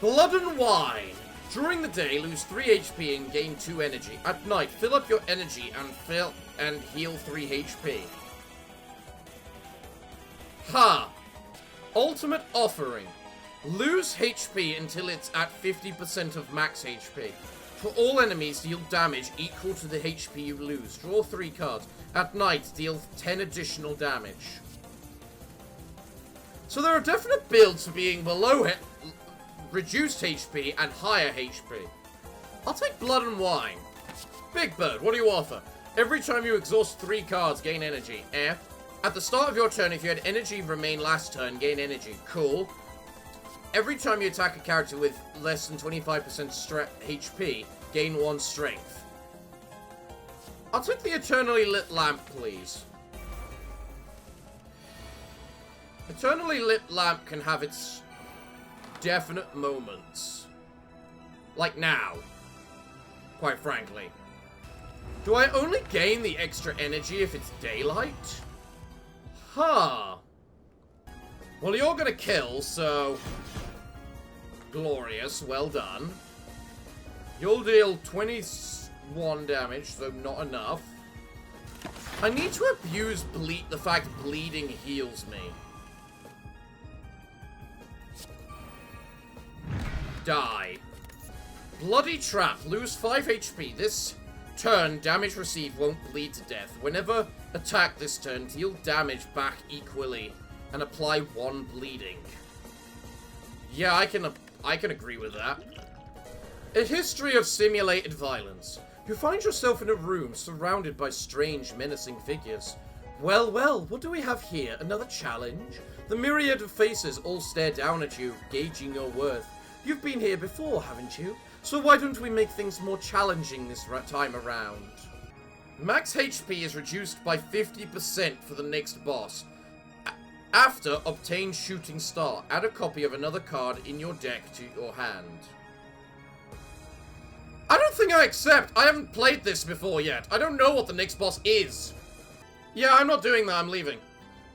Blood and Wine. During the day, lose 3 HP and gain 2 energy. At night, fill up your energy and heal 3 HP. Ha! Ultimate Offering. Lose HP until it's at 50% of max HP. For all enemies, deal damage equal to the HP you lose. Draw 3 cards. At night, deal 10 additional damage. So there are definite builds for being below reduced HP and higher HP. I'll take Blood and Wine. Big Bird, what do you offer? Every time you exhaust 3 cards, gain energy. At the start of your turn, if you had energy remain last turn, gain energy. Cool. Every time you attack a character with less than 25% HP, gain 1 strength. I'll take the Eternally Lit Lamp, please. Eternally Lit Lamp can have its definite moments. Like now. Quite frankly. Do I only gain the extra energy if it's daylight? Huh. Well, you're gonna kill, so... Glorious, well done. You'll deal 21 damage, so not enough. I need to abuse the fact bleeding heals me. Die. Bloody Trap. Lose 5 HP. This turn, damage received won't bleed to death. Whenever attack this turn, deal damage back equally and apply 1 bleeding. Yeah, I can agree with that. A history of simulated violence. You find yourself in a room surrounded by strange, menacing figures. Well, well, what do we have here? Another challenge? The myriad of faces all stare down at you, gauging your worth. You've been here before, haven't you? So why don't we make things more challenging this time around? Max HP is reduced by 50% for the next boss. After obtain Shooting Star, add a copy of another card in your deck to your hand. I don't think I accept. I haven't played this before yet. I don't know what the next boss is. Yeah, I'm not doing that. I'm leaving.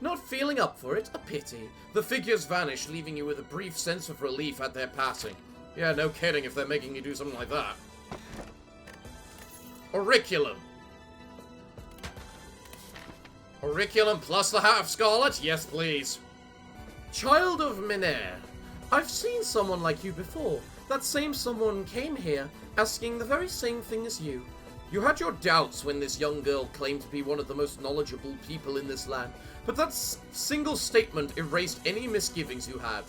Not feeling up for it? A pity. The figures vanish, leaving you with a brief sense of relief at their passing. Yeah, no kidding if they're making you do something like that. Auriculum. Auriculum plus the Hat of Scarlet? Yes, please. Child of Manor. I've seen someone like you before. That same someone came here, asking the very same thing as you. You had your doubts when this young girl claimed to be one of the most knowledgeable people in this land, but that single statement erased any misgivings you had.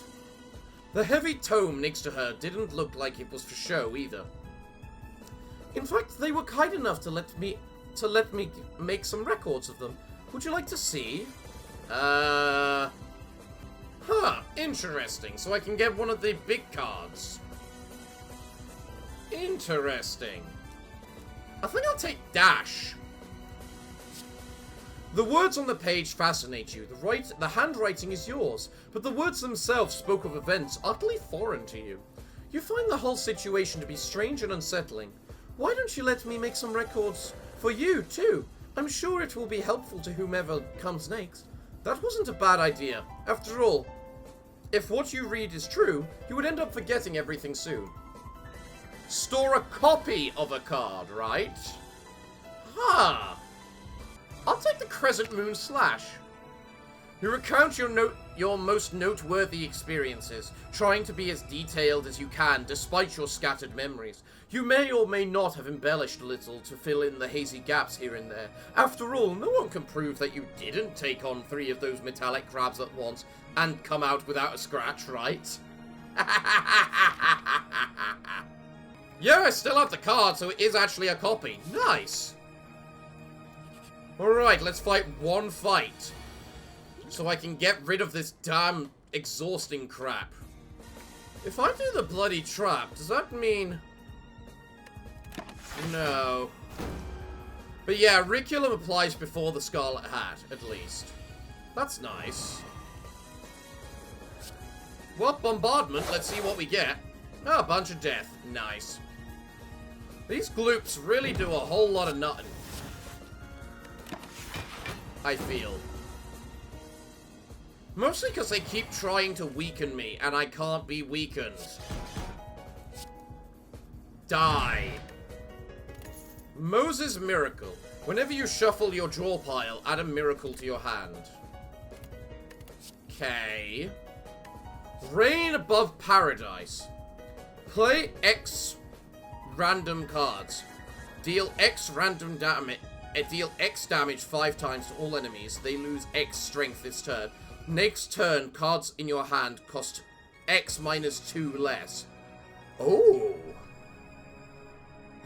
The heavy tome next to her didn't look like it was for show either. In fact, they were kind enough to let me make some records of them. Would you like to see? Interesting. So I can get one of the big cards. Interesting. I think I'll take Dash. The words on the page fascinate you. The handwriting is yours, but the words themselves spoke of events utterly foreign to you. You find the whole situation to be strange and unsettling. Why don't you let me make some records for you, too? I'm sure it will be helpful to whomever comes next. That wasn't a bad idea. After all, if what you read is true, you would end up forgetting everything soon. Store a copy of a card, right? I'll take the Crescent Moon Slash. You recount your most noteworthy experiences, trying to be as detailed as you can despite your scattered memories. You may or may not have embellished a little to fill in the hazy gaps here and there. After all, no one can prove that you didn't take on 3 of those metallic crabs at once and come out without a scratch, right? Yeah, I still have the card, so it is actually a copy. Nice! Alright, let's fight one fight. So I can get rid of this damn exhausting crap. If I do the bloody trap, does that mean... No. But yeah, Auriculum applies before the Scarlet Hat, at least. That's nice. Well, Bombardment, let's see what we get. Oh, a bunch of death. Nice. These gloops really do a whole lot of nothing. I feel. Mostly because they keep trying to weaken me, and I can't be weakened. Die. Moses' Miracle. Whenever you shuffle your draw pile, add a miracle to your hand. Okay. Reign above paradise. Play X random cards. Deal X random damage. Deal X damage 5 times to all enemies. They lose X strength this turn. Next turn, cards in your hand cost X minus 2 less. Oh.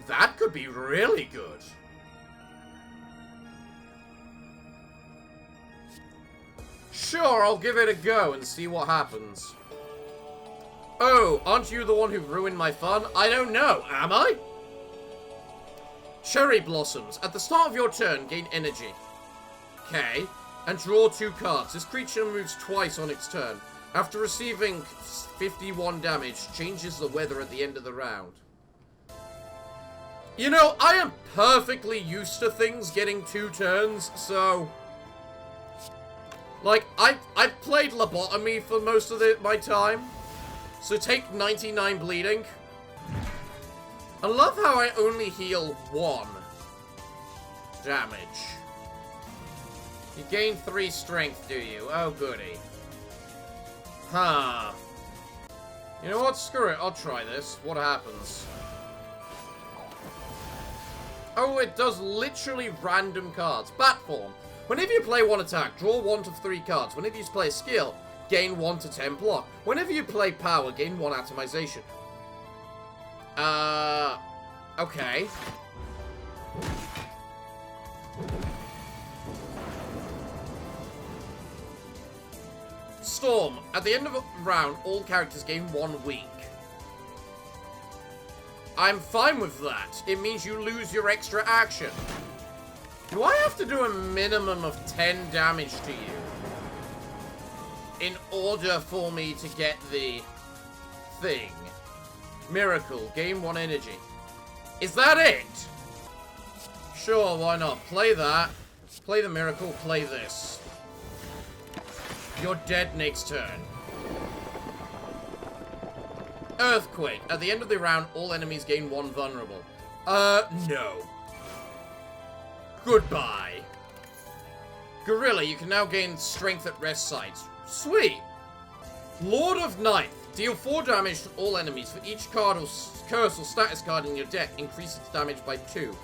That could be really good. Sure, I'll give it a go and see what happens. Oh, aren't you the one who ruined my fun? I don't know, am I? Cherry Blossoms. At the start of your turn, gain energy. Okay. And draw 2 cards. This creature moves twice on its turn. After receiving 51 damage, changes the weather at the end of the round. You know, I am perfectly used to things getting 2 turns, so... Like, I've played Lobotomy for most of my time. So take 99 bleeding. I love how I only heal 1 damage. You gain 3 strength, do you? Oh, goody. Huh. You know what? Screw it. I'll try this. What happens? Oh, it does literally random cards. Bat form. Whenever you play 1 attack, draw 1 to 3 cards. Whenever you play a skill, gain 1 to 10 block. Whenever you play power, gain 1 atomization. Okay. Storm. At the end of a round, all characters gain 1 week. I'm fine with that. It means you lose your extra action. Do I have to do a minimum of 10 damage to you in order for me to get the thing? Miracle. Gain 1 energy. Is that it? Sure, why not? Play that. Play the miracle. Play this. You're dead next turn. Earthquake. At the end of the round, all enemies gain 1 vulnerable. No. Goodbye. Gorilla, you can now gain strength at rest sites. Sweet. Lord of Night. Deal 4 damage to all enemies. For each card or curse or status card in your deck, increase its damage by 2.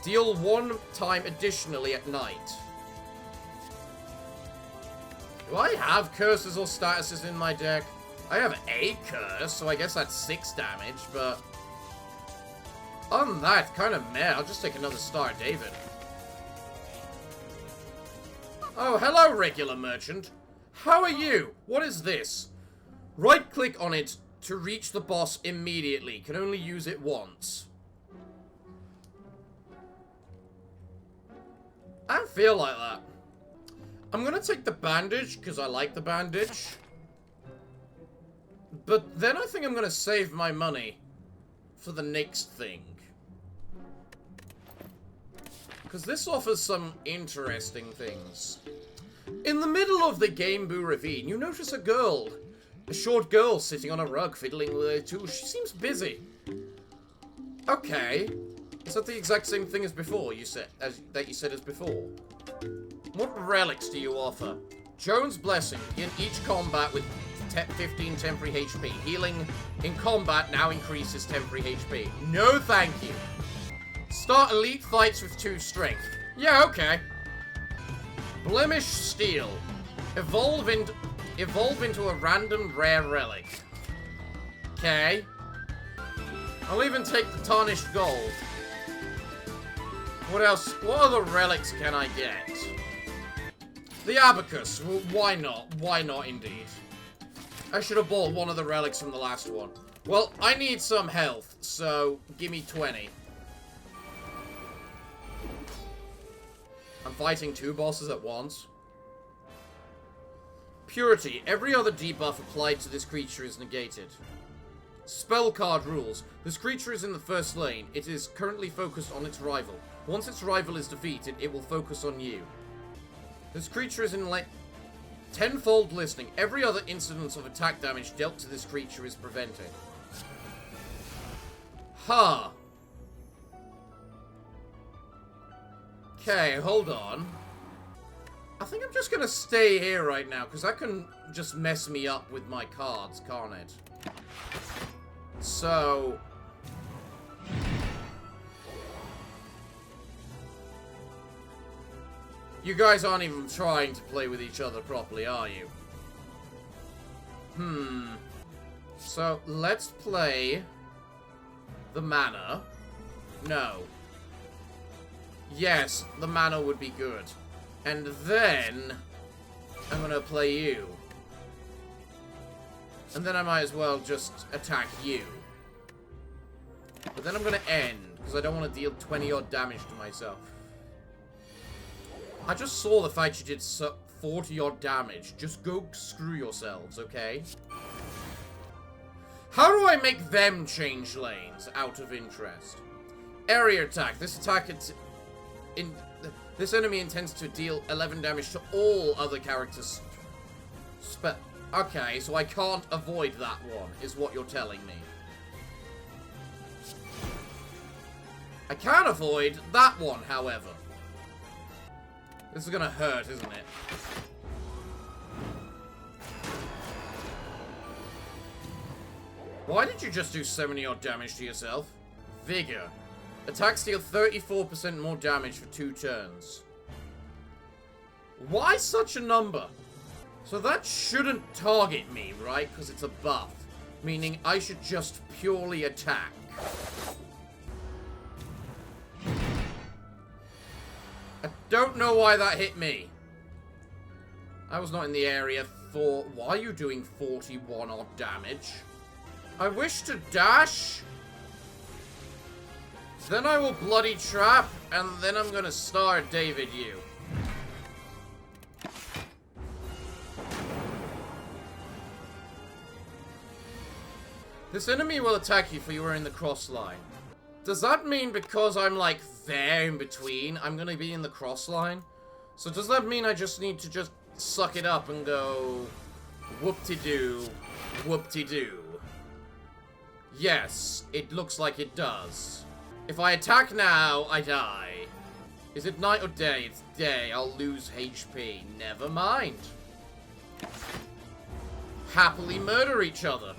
Deal 1 time additionally at night. Do I have curses or statuses in my deck? I have a curse, so I guess that's 6 damage, but... other than that, kind of meh. I'll just take another Star David. Oh, hello, regular merchant. How are you? What is this? Right-click on it to reach the boss immediately. Can only use it once. I don't feel like that. I'm gonna take the bandage, because I like the bandage. But then I think I'm gonna save my money for the next thing. Because this offers some interesting things. In the middle of the Genbou Ravine, you notice a girl. A short girl sitting on a rug, fiddling with her tool. She seems busy. Okay. Is that the exact same thing as before, you said as before? What relics do you offer? Joan's Blessing. In each combat with 15 temporary HP. Healing in combat now increases temporary HP. No thank you. Start elite fights with 2 strength. Yeah, okay. Blemish Steel. Evolve into a random rare relic. Okay. I'll even take the Tarnished Gold. What else? What other relics can I get? The Abacus. Well, why not? Why not, indeed? I should have bought one of the relics from the last one. Well, I need some health, so give me 20. I'm fighting 2 bosses at once. Purity. Every other debuff applied to this creature is negated. Spell card rules. This creature is in the first lane. It is currently focused on its rival. Once its rival is defeated, it will focus on you. This creature is in tenfold listening. Every other incidence of attack damage dealt to this creature is prevented. Huh. Okay, hold on. I think I'm just gonna stay here right now, because that can just mess me up with my cards, can't it? So... you guys aren't even trying to play with each other properly, are you? So, let's play... the manor. No. Yes, the manor would be good. And then... I'm gonna play you. And then I might as well just attack you. But then I'm gonna end, because I don't want to deal 20-odd damage to myself. I just saw the fact you did 40-odd damage. Just go screw yourselves, okay? How do I make them change lanes, out of interest? Area attack. This enemy intends to deal 11 damage to all other characters. Okay, so I can't avoid that one, is what you're telling me. I can avoid that one, however. This is gonna hurt, isn't it? Why did you just do 70-odd damage to yourself? Vigor. Attacks deal 34% more damage for 2 turns. Why such a number? So that shouldn't target me, right? Because it's a buff. Meaning I should just purely attack. I don't know why that hit me. I was not in the area for... why are you doing 41-odd damage? I wish to dash. Then I will bloody trap, and then I'm gonna star David you. This enemy will attack you if you are in the cross line. Does that mean because I'm like there in between, I'm gonna be in the cross line? So does that mean I just need to just suck it up and go whoop-de-doo, whoop-de-doo? Yes, it looks like it does. If I attack now, I die. Is it night or day? It's day. I'll lose HP. Never mind. Happily murder each other.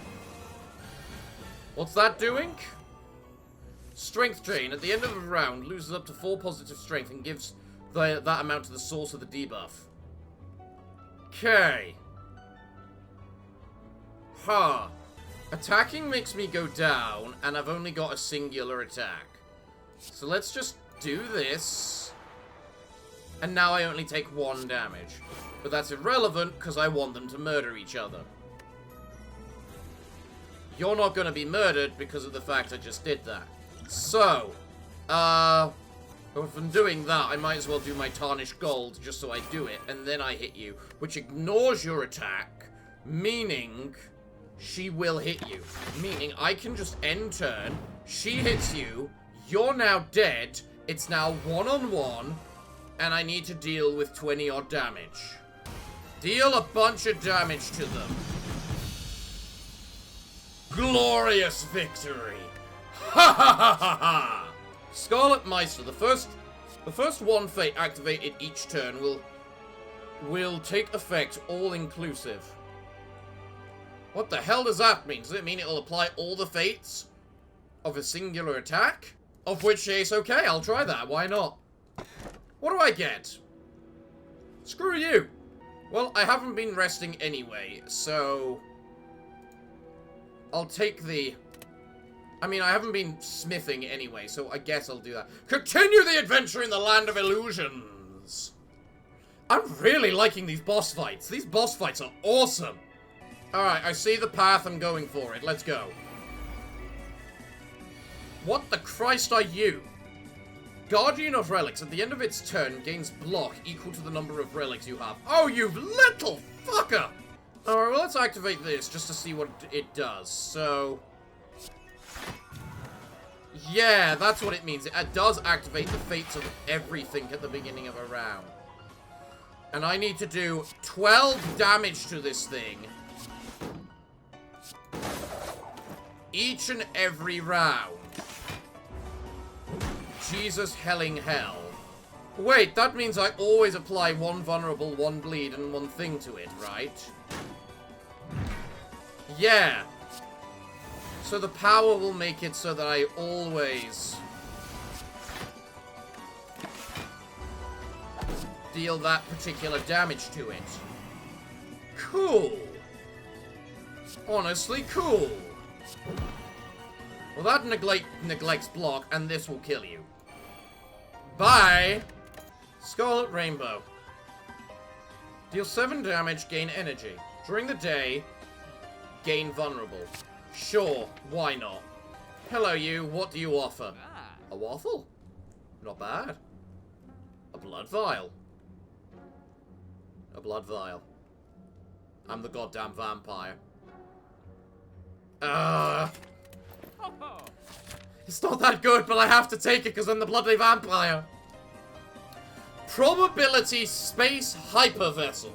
What's that doing? Strength drain. At the end of a round, loses up to 4 positive strength and gives that amount to the source of the debuff. Okay. Huh. Attacking makes me go down, and I've only got a singular attack. So let's just do this. And now I only take 1 damage. But that's irrelevant, because I want them to murder each other. You're not going to be murdered because of the fact I just did that. So, if I'm doing that, I might as well do my Tarnished Gold just so I do it, and then I hit you, which ignores your attack, meaning she will hit you. Meaning I can just end turn, she hits you, you're now dead, it's now 1-on-1, and I need to deal with 20-odd damage. Deal a bunch of damage to them. Glorious victory! Ha ha ha ha ha! Scarlet Meister, the first one fate activated each turn will take effect all-inclusive. What the hell does that mean? Does it mean it'll apply all the fates of a singular attack? Of which case, okay, I'll try that. Why not? What do I get? Screw you! Well, I haven't been resting anyway, so I'll take the... I mean, I haven't been smithing anyway, so I guess I'll do that. Continue the adventure in the land of illusions! I'm really liking these boss fights. These boss fights are awesome! Alright, I see the path. I'm going for it. Let's go. What the Christ are you? Guardian of Relics. At the end of its turn, gains block equal to the number of relics you have. Oh, you little fucker! Alright, well, let's activate this just to see what it does. So... yeah, that's what it means. It does activate the fates of everything at the beginning of a round. And I need to do 12 damage to this thing each and every round. Jesus helling hell. Wait, that means I always apply 1 vulnerable, 1 bleed, and 1 thing to it, right? Yeah. So the power will make it so that I always deal that particular damage to it. Cool. Honestly, cool. Well, that neglects block, and this will kill you. Bye! Scarlet Rainbow. Deal 7 damage, gain energy. During the day, gain vulnerable. Sure, why not? Hello, you. What do you offer? A waffle? Not bad. A blood vial. A blood vial. I'm the goddamn vampire. It's not that good, but I have to take it because I'm the bloody vampire. Probability Space Hyper Vessel.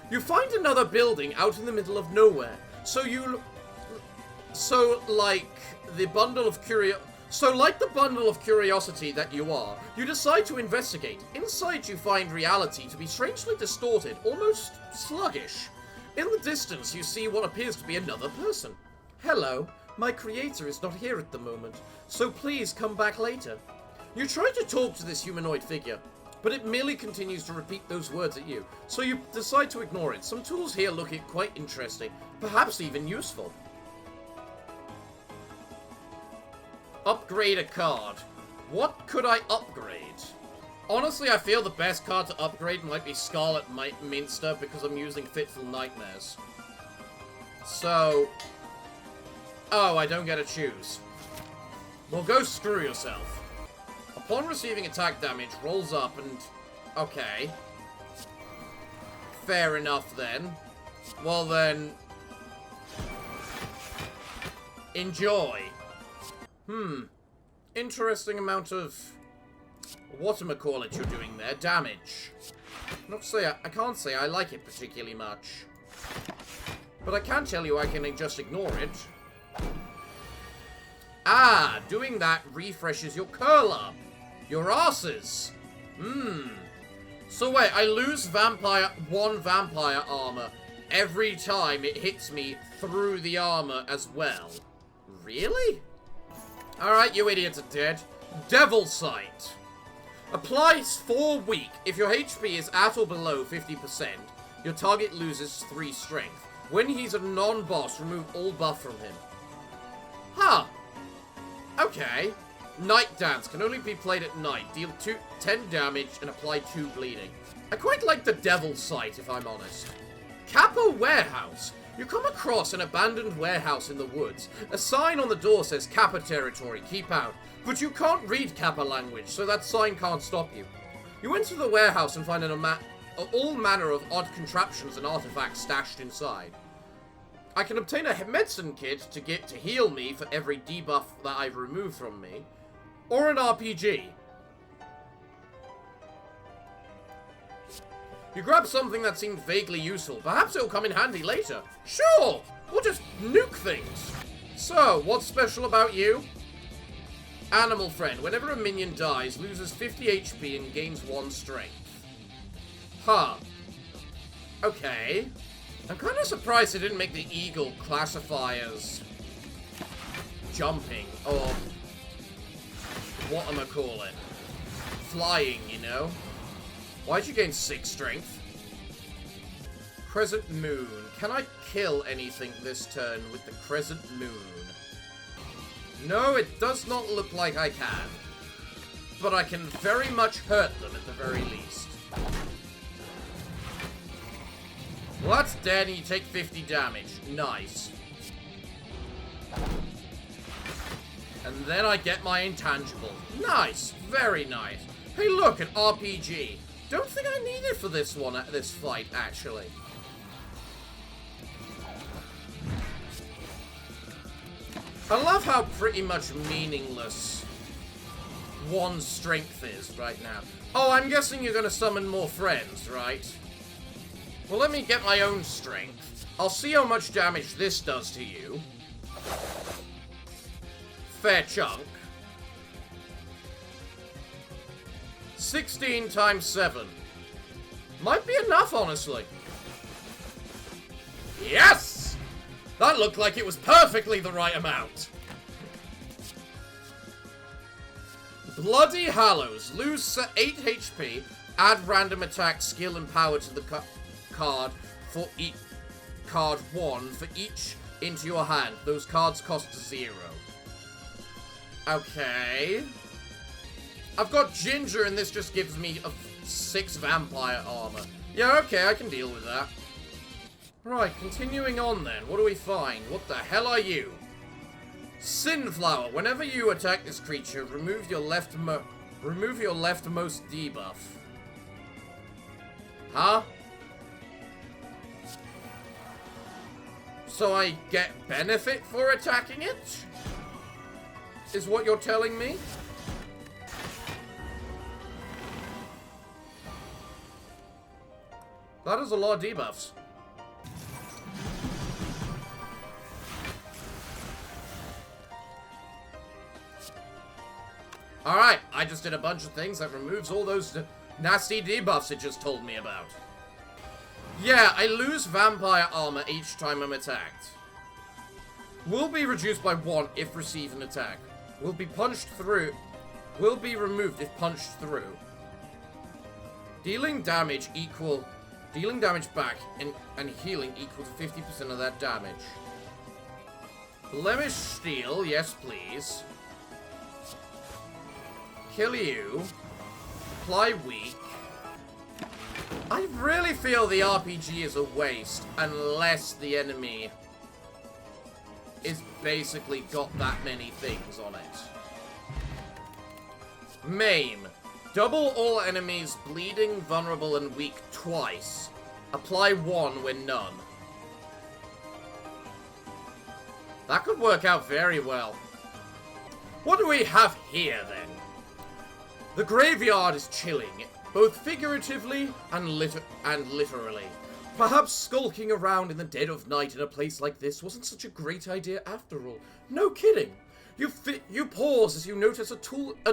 You find another building out in the middle of nowhere. Like the bundle of curiosity that you are, you decide to investigate. Inside you find reality to be strangely distorted, almost sluggish. In the distance you see what appears to be another person. Hello, my creator is not here at the moment, so please come back later. You try to talk to this humanoid figure, but it merely continues to repeat those words at you, so you decide to ignore it. Some tools here look quite interesting, perhaps even useful. Upgrade a card. What could I upgrade? Honestly, I feel the best card to upgrade might be Scarlet Minster because I'm using Fitful Nightmares. So... Oh, I don't get to choose. Well, go screw yourself. Upon receiving attack damage, rolls up and... Okay. Fair enough, then. Well, then... Enjoy. Interesting amount of... whatchamacallit you're doing there. Damage. I can't say I like it particularly much. But I can tell you I can just ignore it. Ah, doing that refreshes your curl up. Your asses. So wait, I lose one vampire armor every time it hits me through the armor as well. Really? Alright, you idiots are dead. Devil Sight. Applies for weak. If your HP is at or below 50%, your target loses 3 strength. When he's a non-boss, remove all buff from him. Huh. Okay. Night Dance can only be played at night. Deal 10 damage and apply 2 bleeding. I quite like the Devil Sight, if I'm honest. Kappa Warehouse. You come across an abandoned warehouse in the woods. A sign on the door says Kappa territory, keep out. But you can't read Kappa language, so that sign can't stop you. You enter the warehouse and find all manner of odd contraptions and artifacts stashed inside. I can obtain a medicine kit to heal me for every debuff that I've removed from me, or an RPG. You grab something that seemed vaguely useful. Perhaps it'll come in handy later. Sure! We'll just nuke things. So, what's special about you? Animal Friend. Whenever a minion dies, loses 50 HP and gains 1 strength. Huh. Okay. I'm kind of surprised they didn't make the eagle classify as jumping, or whatchamacallit. Flying, you know? Why'd you gain 6 strength? Crescent Moon. Can I kill anything this turn with the Crescent Moon? No, it does not look like I can. But I can very much hurt them at the very least. Well, that's dead and you take 50 damage. Nice. And then I get my intangible. Nice. Very nice. Hey, look, an RPG. Don't think I need it for this fight, actually. I love how pretty much meaningless 1 strength is right now. Oh, I'm guessing you're gonna summon more friends, right? Well, let me get my own strength. I'll see how much damage this does to you. Fair chunk. 16 times 7. Might be enough, honestly. Yes! That looked like it was perfectly the right amount. Bloody Hallows. Lose 8 HP. Add random attack, skill, and power to the card for each card 1 for each into your hand. Those cards cost 0. Okay. I've got Ginger, and this just gives me 6 vampire armor. Yeah, okay, I can deal with that. Right, continuing on then. What do we find? What the hell are you? Sinflower. Whenever you attack this creature, remove your leftmost debuff. Huh? So I get benefit for attacking it? Is what you're telling me? That is a lot of debuffs. Alright, I just did a bunch of things that removes all those nasty debuffs it just told me about. Yeah, I lose vampire armor each time I'm attacked. Will be reduced by 1 if receive an attack. Will be punched through. Will be removed if punched through. Dealing damage back and healing equal to 50% of that damage. Blemish Steel, yes please. Kill you. Apply weak. I really feel the RPG is a waste unless the enemy is basically got that many things on it. Maim. Double all enemies bleeding, vulnerable, and weak twice. Apply 1 when none. That could work out very well. What do we have here then? The graveyard is chilling, both figuratively and literally. Perhaps skulking around in the dead of night in a place like this wasn't such a great idea after all. No kidding. You pause as you notice a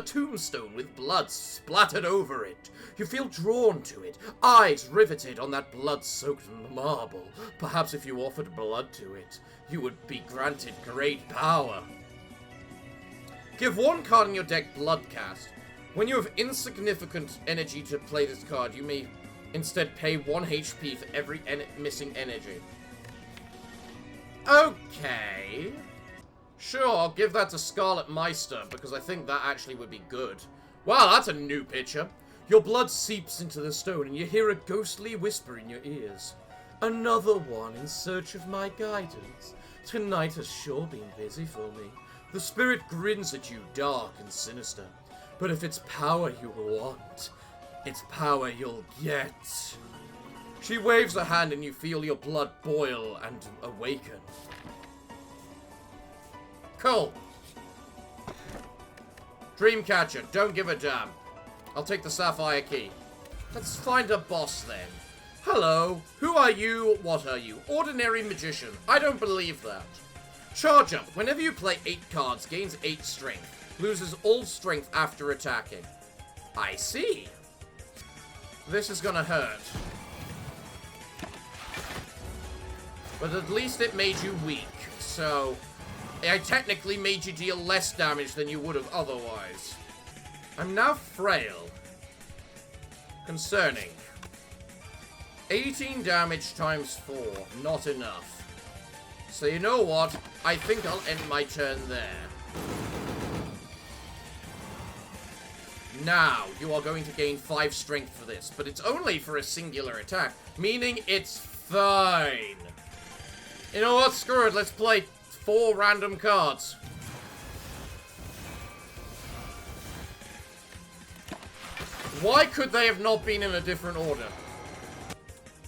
tombstone with blood splattered over it. You feel drawn to it, eyes riveted on that blood-soaked marble. Perhaps if you offered blood to it, you would be granted great power. Give 1 card in your deck Bloodcast. When you have insignificant energy to play this card, you may instead pay 1 HP for every missing energy. Okay. Sure, I'll give that to Scarlet Meister, because I think that actually would be good. Wow, that's a new picture. Your blood seeps into the stone, and you hear a ghostly whisper in your ears. Another one in search of my guidance. Tonight has sure been busy for me. The spirit grins at you, dark and sinister. But if it's power you want, it's power you'll get. She waves a hand and you feel your blood boil and awaken. Cool. Dreamcatcher, don't give a damn. I'll take the sapphire key. Let's find a boss then. Hello, who are you? What are you? Ordinary magician. I don't believe that. Charge up. Whenever you play 8 cards, gains 8 strength. Loses all strength after attacking. I see. This is gonna hurt. But at least it made you weak, so I technically made you deal less damage than you would have otherwise. I'm now frail. Concerning. 18 damage times 4. Not enough. So you know what? I think I'll end my turn there. Now, you are going to gain 5 strength for this, but it's only for a singular attack, meaning it's fine. You know what? Screw it. Let's play 4 random cards. Why could they have not been in a different order?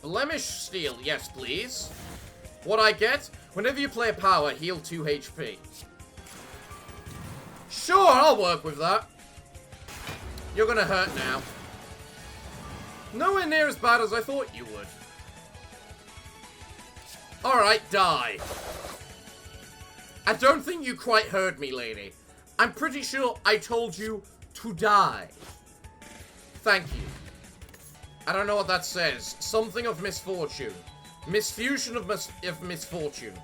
Blemish Steel, yes please. What I get? Whenever you play a power, heal 2 HP. Sure, I'll work with that. You're gonna hurt now. Nowhere near as bad as I thought you would. Alright, die. I don't think you quite heard me, lady. I'm pretty sure I told you to die. Thank you. I don't know what that says. Something of misfortune. Misfusion of misfortune.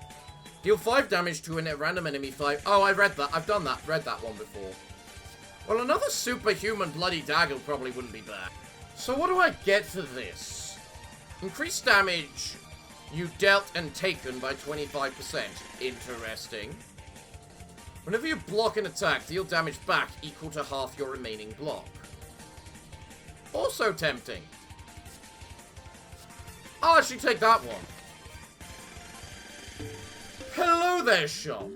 Deal 5 damage to a random enemy 5. Oh, I read that. I've done that. Read that one before. Well, another superhuman bloody dagger probably wouldn't be bad. So what do I get for this? Increased damage you dealt and taken by 25%. Interesting. Whenever you block an attack, deal damage back equal to half your remaining block. Also tempting. I'll actually take that one. Hello there, shop.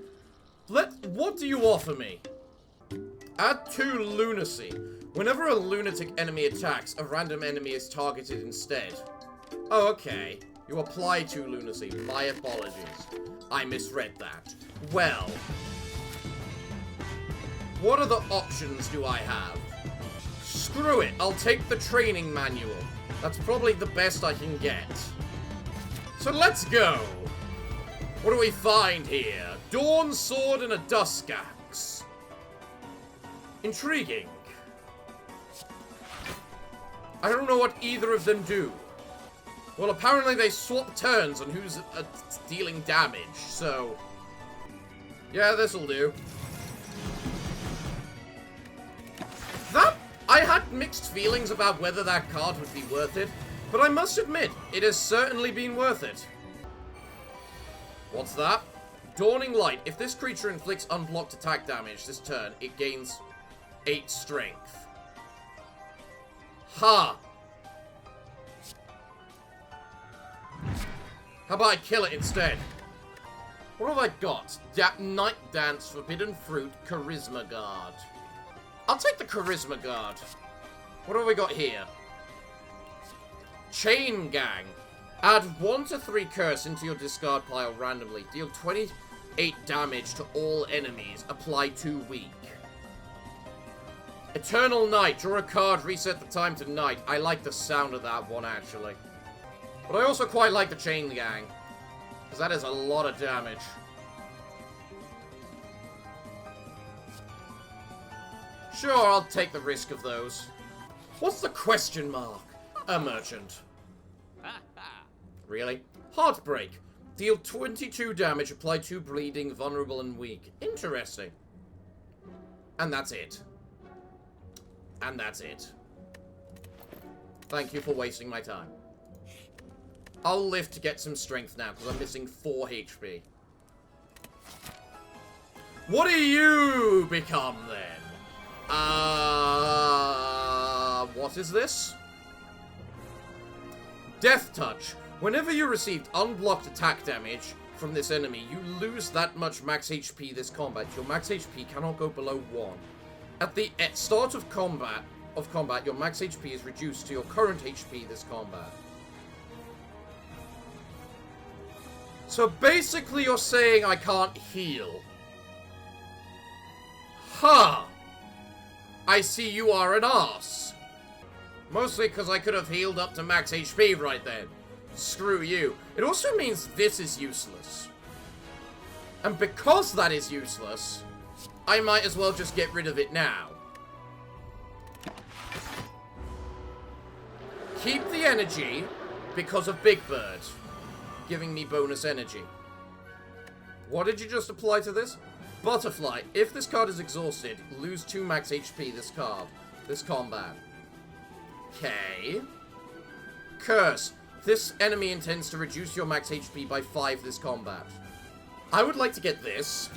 What do you offer me? Add 2 lunacy. Whenever a lunatic enemy attacks, a random enemy is targeted instead. Oh, okay. You apply 2 lunacy. My apologies. I misread that. Well, what other options do I have? Screw it. I'll take the training manual. That's probably the best I can get. So let's go. What do we find here? Dawn Sword and a Dusk Axe. Intriguing. I don't know what either of them do. Well, apparently they swap turns on who's dealing damage, so... yeah, this'll do. I had mixed feelings about whether that card would be worth it, but I must admit, it has certainly been worth it. What's that? Dawning Light. If this creature inflicts unblocked attack damage this turn, it gains 8 strength. Ha! How about I kill it instead? What have I got? Night Dance, Forbidden Fruit, Charisma Guard. I'll take the Charisma Guard. What have we got here? Chain Gang. Add 1 to 3 curse into your discard pile randomly. Deal 28 damage to all enemies. Apply 2 weak. Eternal Night. Draw a card, reset the time to night. I like the sound of that one, actually. But I also quite like the Chain Gang. Because that is a lot of damage. Sure, I'll take the risk of those. What's the question mark? A merchant. Really? Heartbreak. Deal 22 damage, apply 2 bleeding, vulnerable, and weak. Interesting. And that's it. And that's it. Thank you for wasting my time. I'll live to get some strength now, because I'm missing 4 HP. What do you become, then? What is this? Death Touch. Whenever you received unblocked attack damage from this enemy, you lose that much max HP this combat. Your max HP cannot go below 1. At the start of combat, your max HP is reduced to your current HP this combat. So basically you're saying I can't heal. Huh. I see you are an arse. Mostly because I could have healed up to max HP right then. Screw you. It also means this is useless. And because that is useless, I might as well just get rid of it now. Keep the energy because of Big Bird giving me bonus energy. What did you just apply to this? Butterfly. If this card is exhausted, lose 2 max HP this combat. Okay. Curse. This enemy intends to reduce your max HP by 5 this combat. I would like to get this.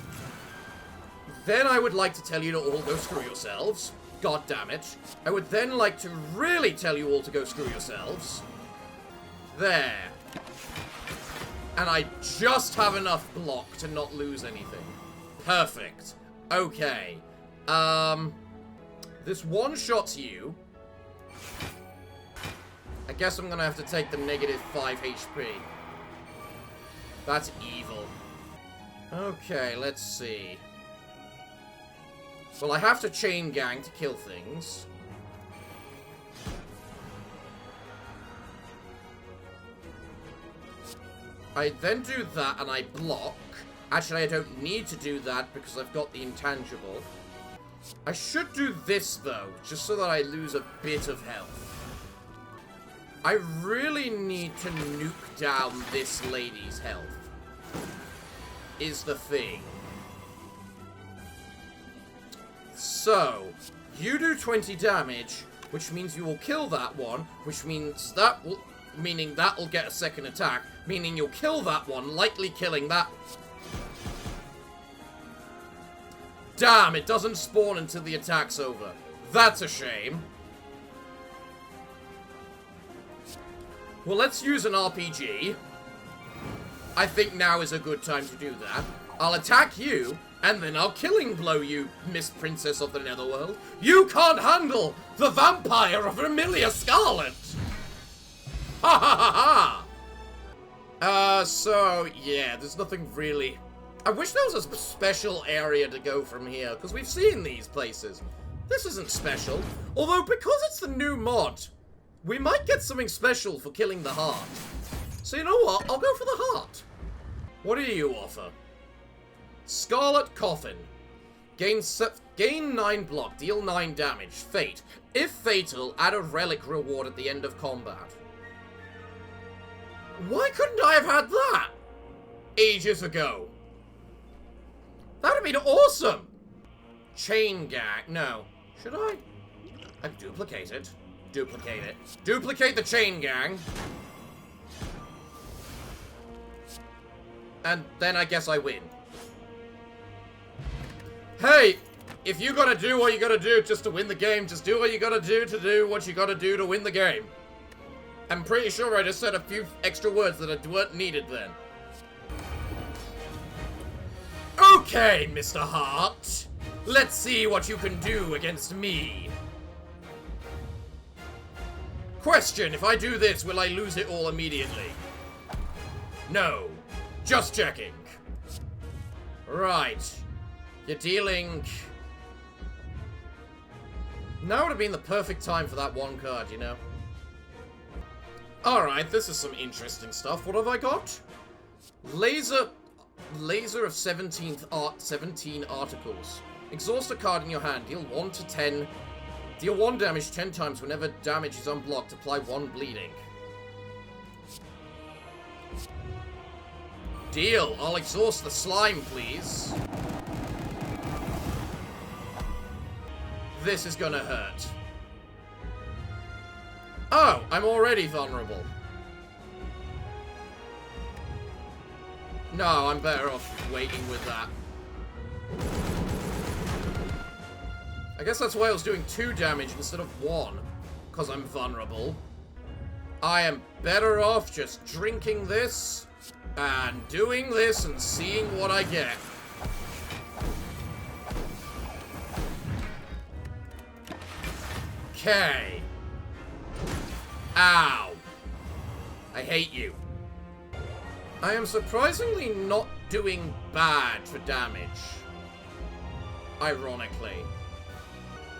Then I would like to tell you to all go screw yourselves. God damn it. I would then like to really tell you all to go screw yourselves. There. And I just have enough block to not lose anything. Perfect. Okay. This one-shots you. I guess I'm gonna have to take the negative 5 HP. That's evil. Okay, let's see. Well, I have to chain gang to kill things. I then do that and I block. Actually, I don't need to do that because I've got the intangible. I should do this, though, just so that I lose a bit of health. I really need to nuke down this lady's health. Is the thing. So, you do 20 damage, which means you will kill that one, which means that will... Meaning that will get a second attack, meaning you'll kill that one, likely killing that... Damn, it doesn't spawn until the attack's over. That's a shame. Well, let's use an RPG. I think now is a good time to do that. I'll attack you, and then I'll killing blow you, Miss Princess of the Netherworld. You can't handle the vampire of Emilia Scarlet! Ha ha ha ha! So, yeah, there's nothing really... I wish there was a special area to go from here, because we've seen these places. This isn't special. Although, because it's the new mod, we might get something special for killing the heart. So you know what? I'll go for the heart. What do you offer? Scarlet Coffin. Gain 9 block, deal 9 damage. Fate. If fatal, add a relic reward at the end of combat. Why couldn't I have had that ages ago? That'd have been awesome! Chain gang. No. Should I? I duplicate it. Duplicate it. Duplicate the chain gang. And then I guess I win. Hey! If you gotta do what you gotta do just to win the game, just do what you gotta do what you gotta do to win the game. I'm pretty sure I just said a few extra words that weren't needed then. Okay, Mr. Hart. Let's see what you can do against me. Question, if I do this, will I lose it all immediately? No. Just checking. Right. You're dealing... Now would have been the perfect time for that one card, you know? Alright, this is some interesting stuff. What have I got? Laser of 17 articles. Exhaust a card in your hand. Deal 1 to 10. Deal 1 damage 10 times whenever damage is unblocked. Apply 1 bleeding. Deal. I'll exhaust the slime, please. This is gonna hurt. Oh, I'm already vulnerable. No, I'm better off waiting with that. I guess that's why I was doing 2 damage instead of 1. Because I'm vulnerable. I am better off just drinking this and doing this and seeing what I get. Okay. Ow. I hate you. I am surprisingly not doing bad for damage. Ironically.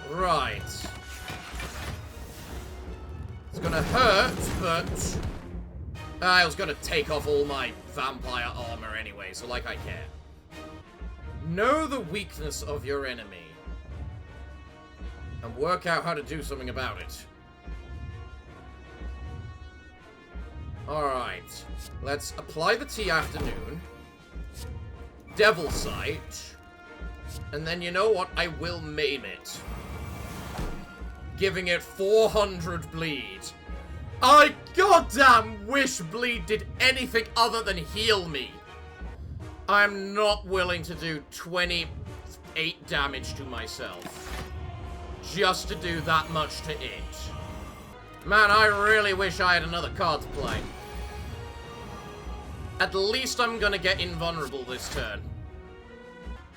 Right. It's gonna hurt, but... I was gonna take off all my vampire armor anyway, so like I care. Know the weakness of your enemy. And work out how to do something about it. Alright. Let's apply the tea afternoon. Devil Sight. And then you know what? I will maim it. Giving it 400 bleed. I goddamn wish bleed did anything other than heal me. I'm not willing to do 28 damage to myself. Just to do that much to it. Man, I really wish I had another card to play. At least I'm gonna get invulnerable this turn.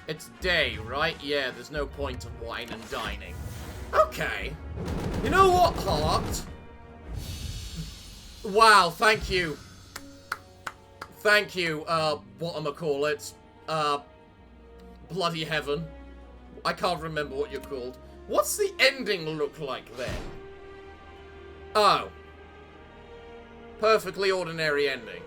It's day, right? Yeah, there's no point of wine and dining. Okay. You know what, Heart? Wow, thank you. Thank you, whatchamacallit. Bloody heaven. I can't remember what you're called. What's the ending look like then? Oh. Perfectly ordinary ending.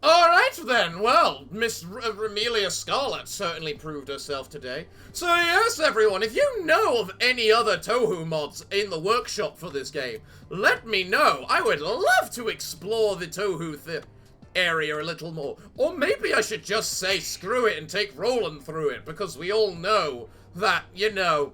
Alright then, well, Miss Remelia Scarlet certainly proved herself today. So yes, everyone, if you know of any other Touhou mods in the workshop for this game, let me know. I would love to explore the Touhou area a little more. Or maybe I should just say screw it and take Roland through it, because we all know that, you know,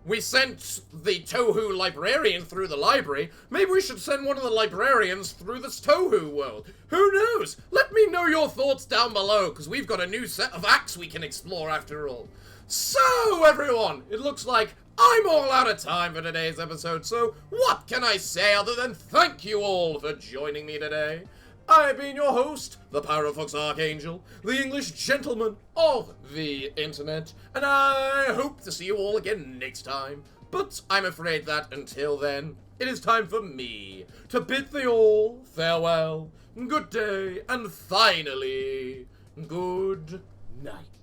we sent the Touhou Librarian through the library. Maybe we should send one of the librarians through this Touhou world. Who knows? Let me know your thoughts down below, because we've got a new set of acts we can explore after all. So, everyone, it looks like I'm all out of time for today's episode, so what can I say other than thank you all for joining me today? I've been your host, the Parafox Archangel, the English gentleman of the internet, and I hope to see you all again next time. But I'm afraid that until then, it is time for me to bid thee all farewell, good day, and finally, good night.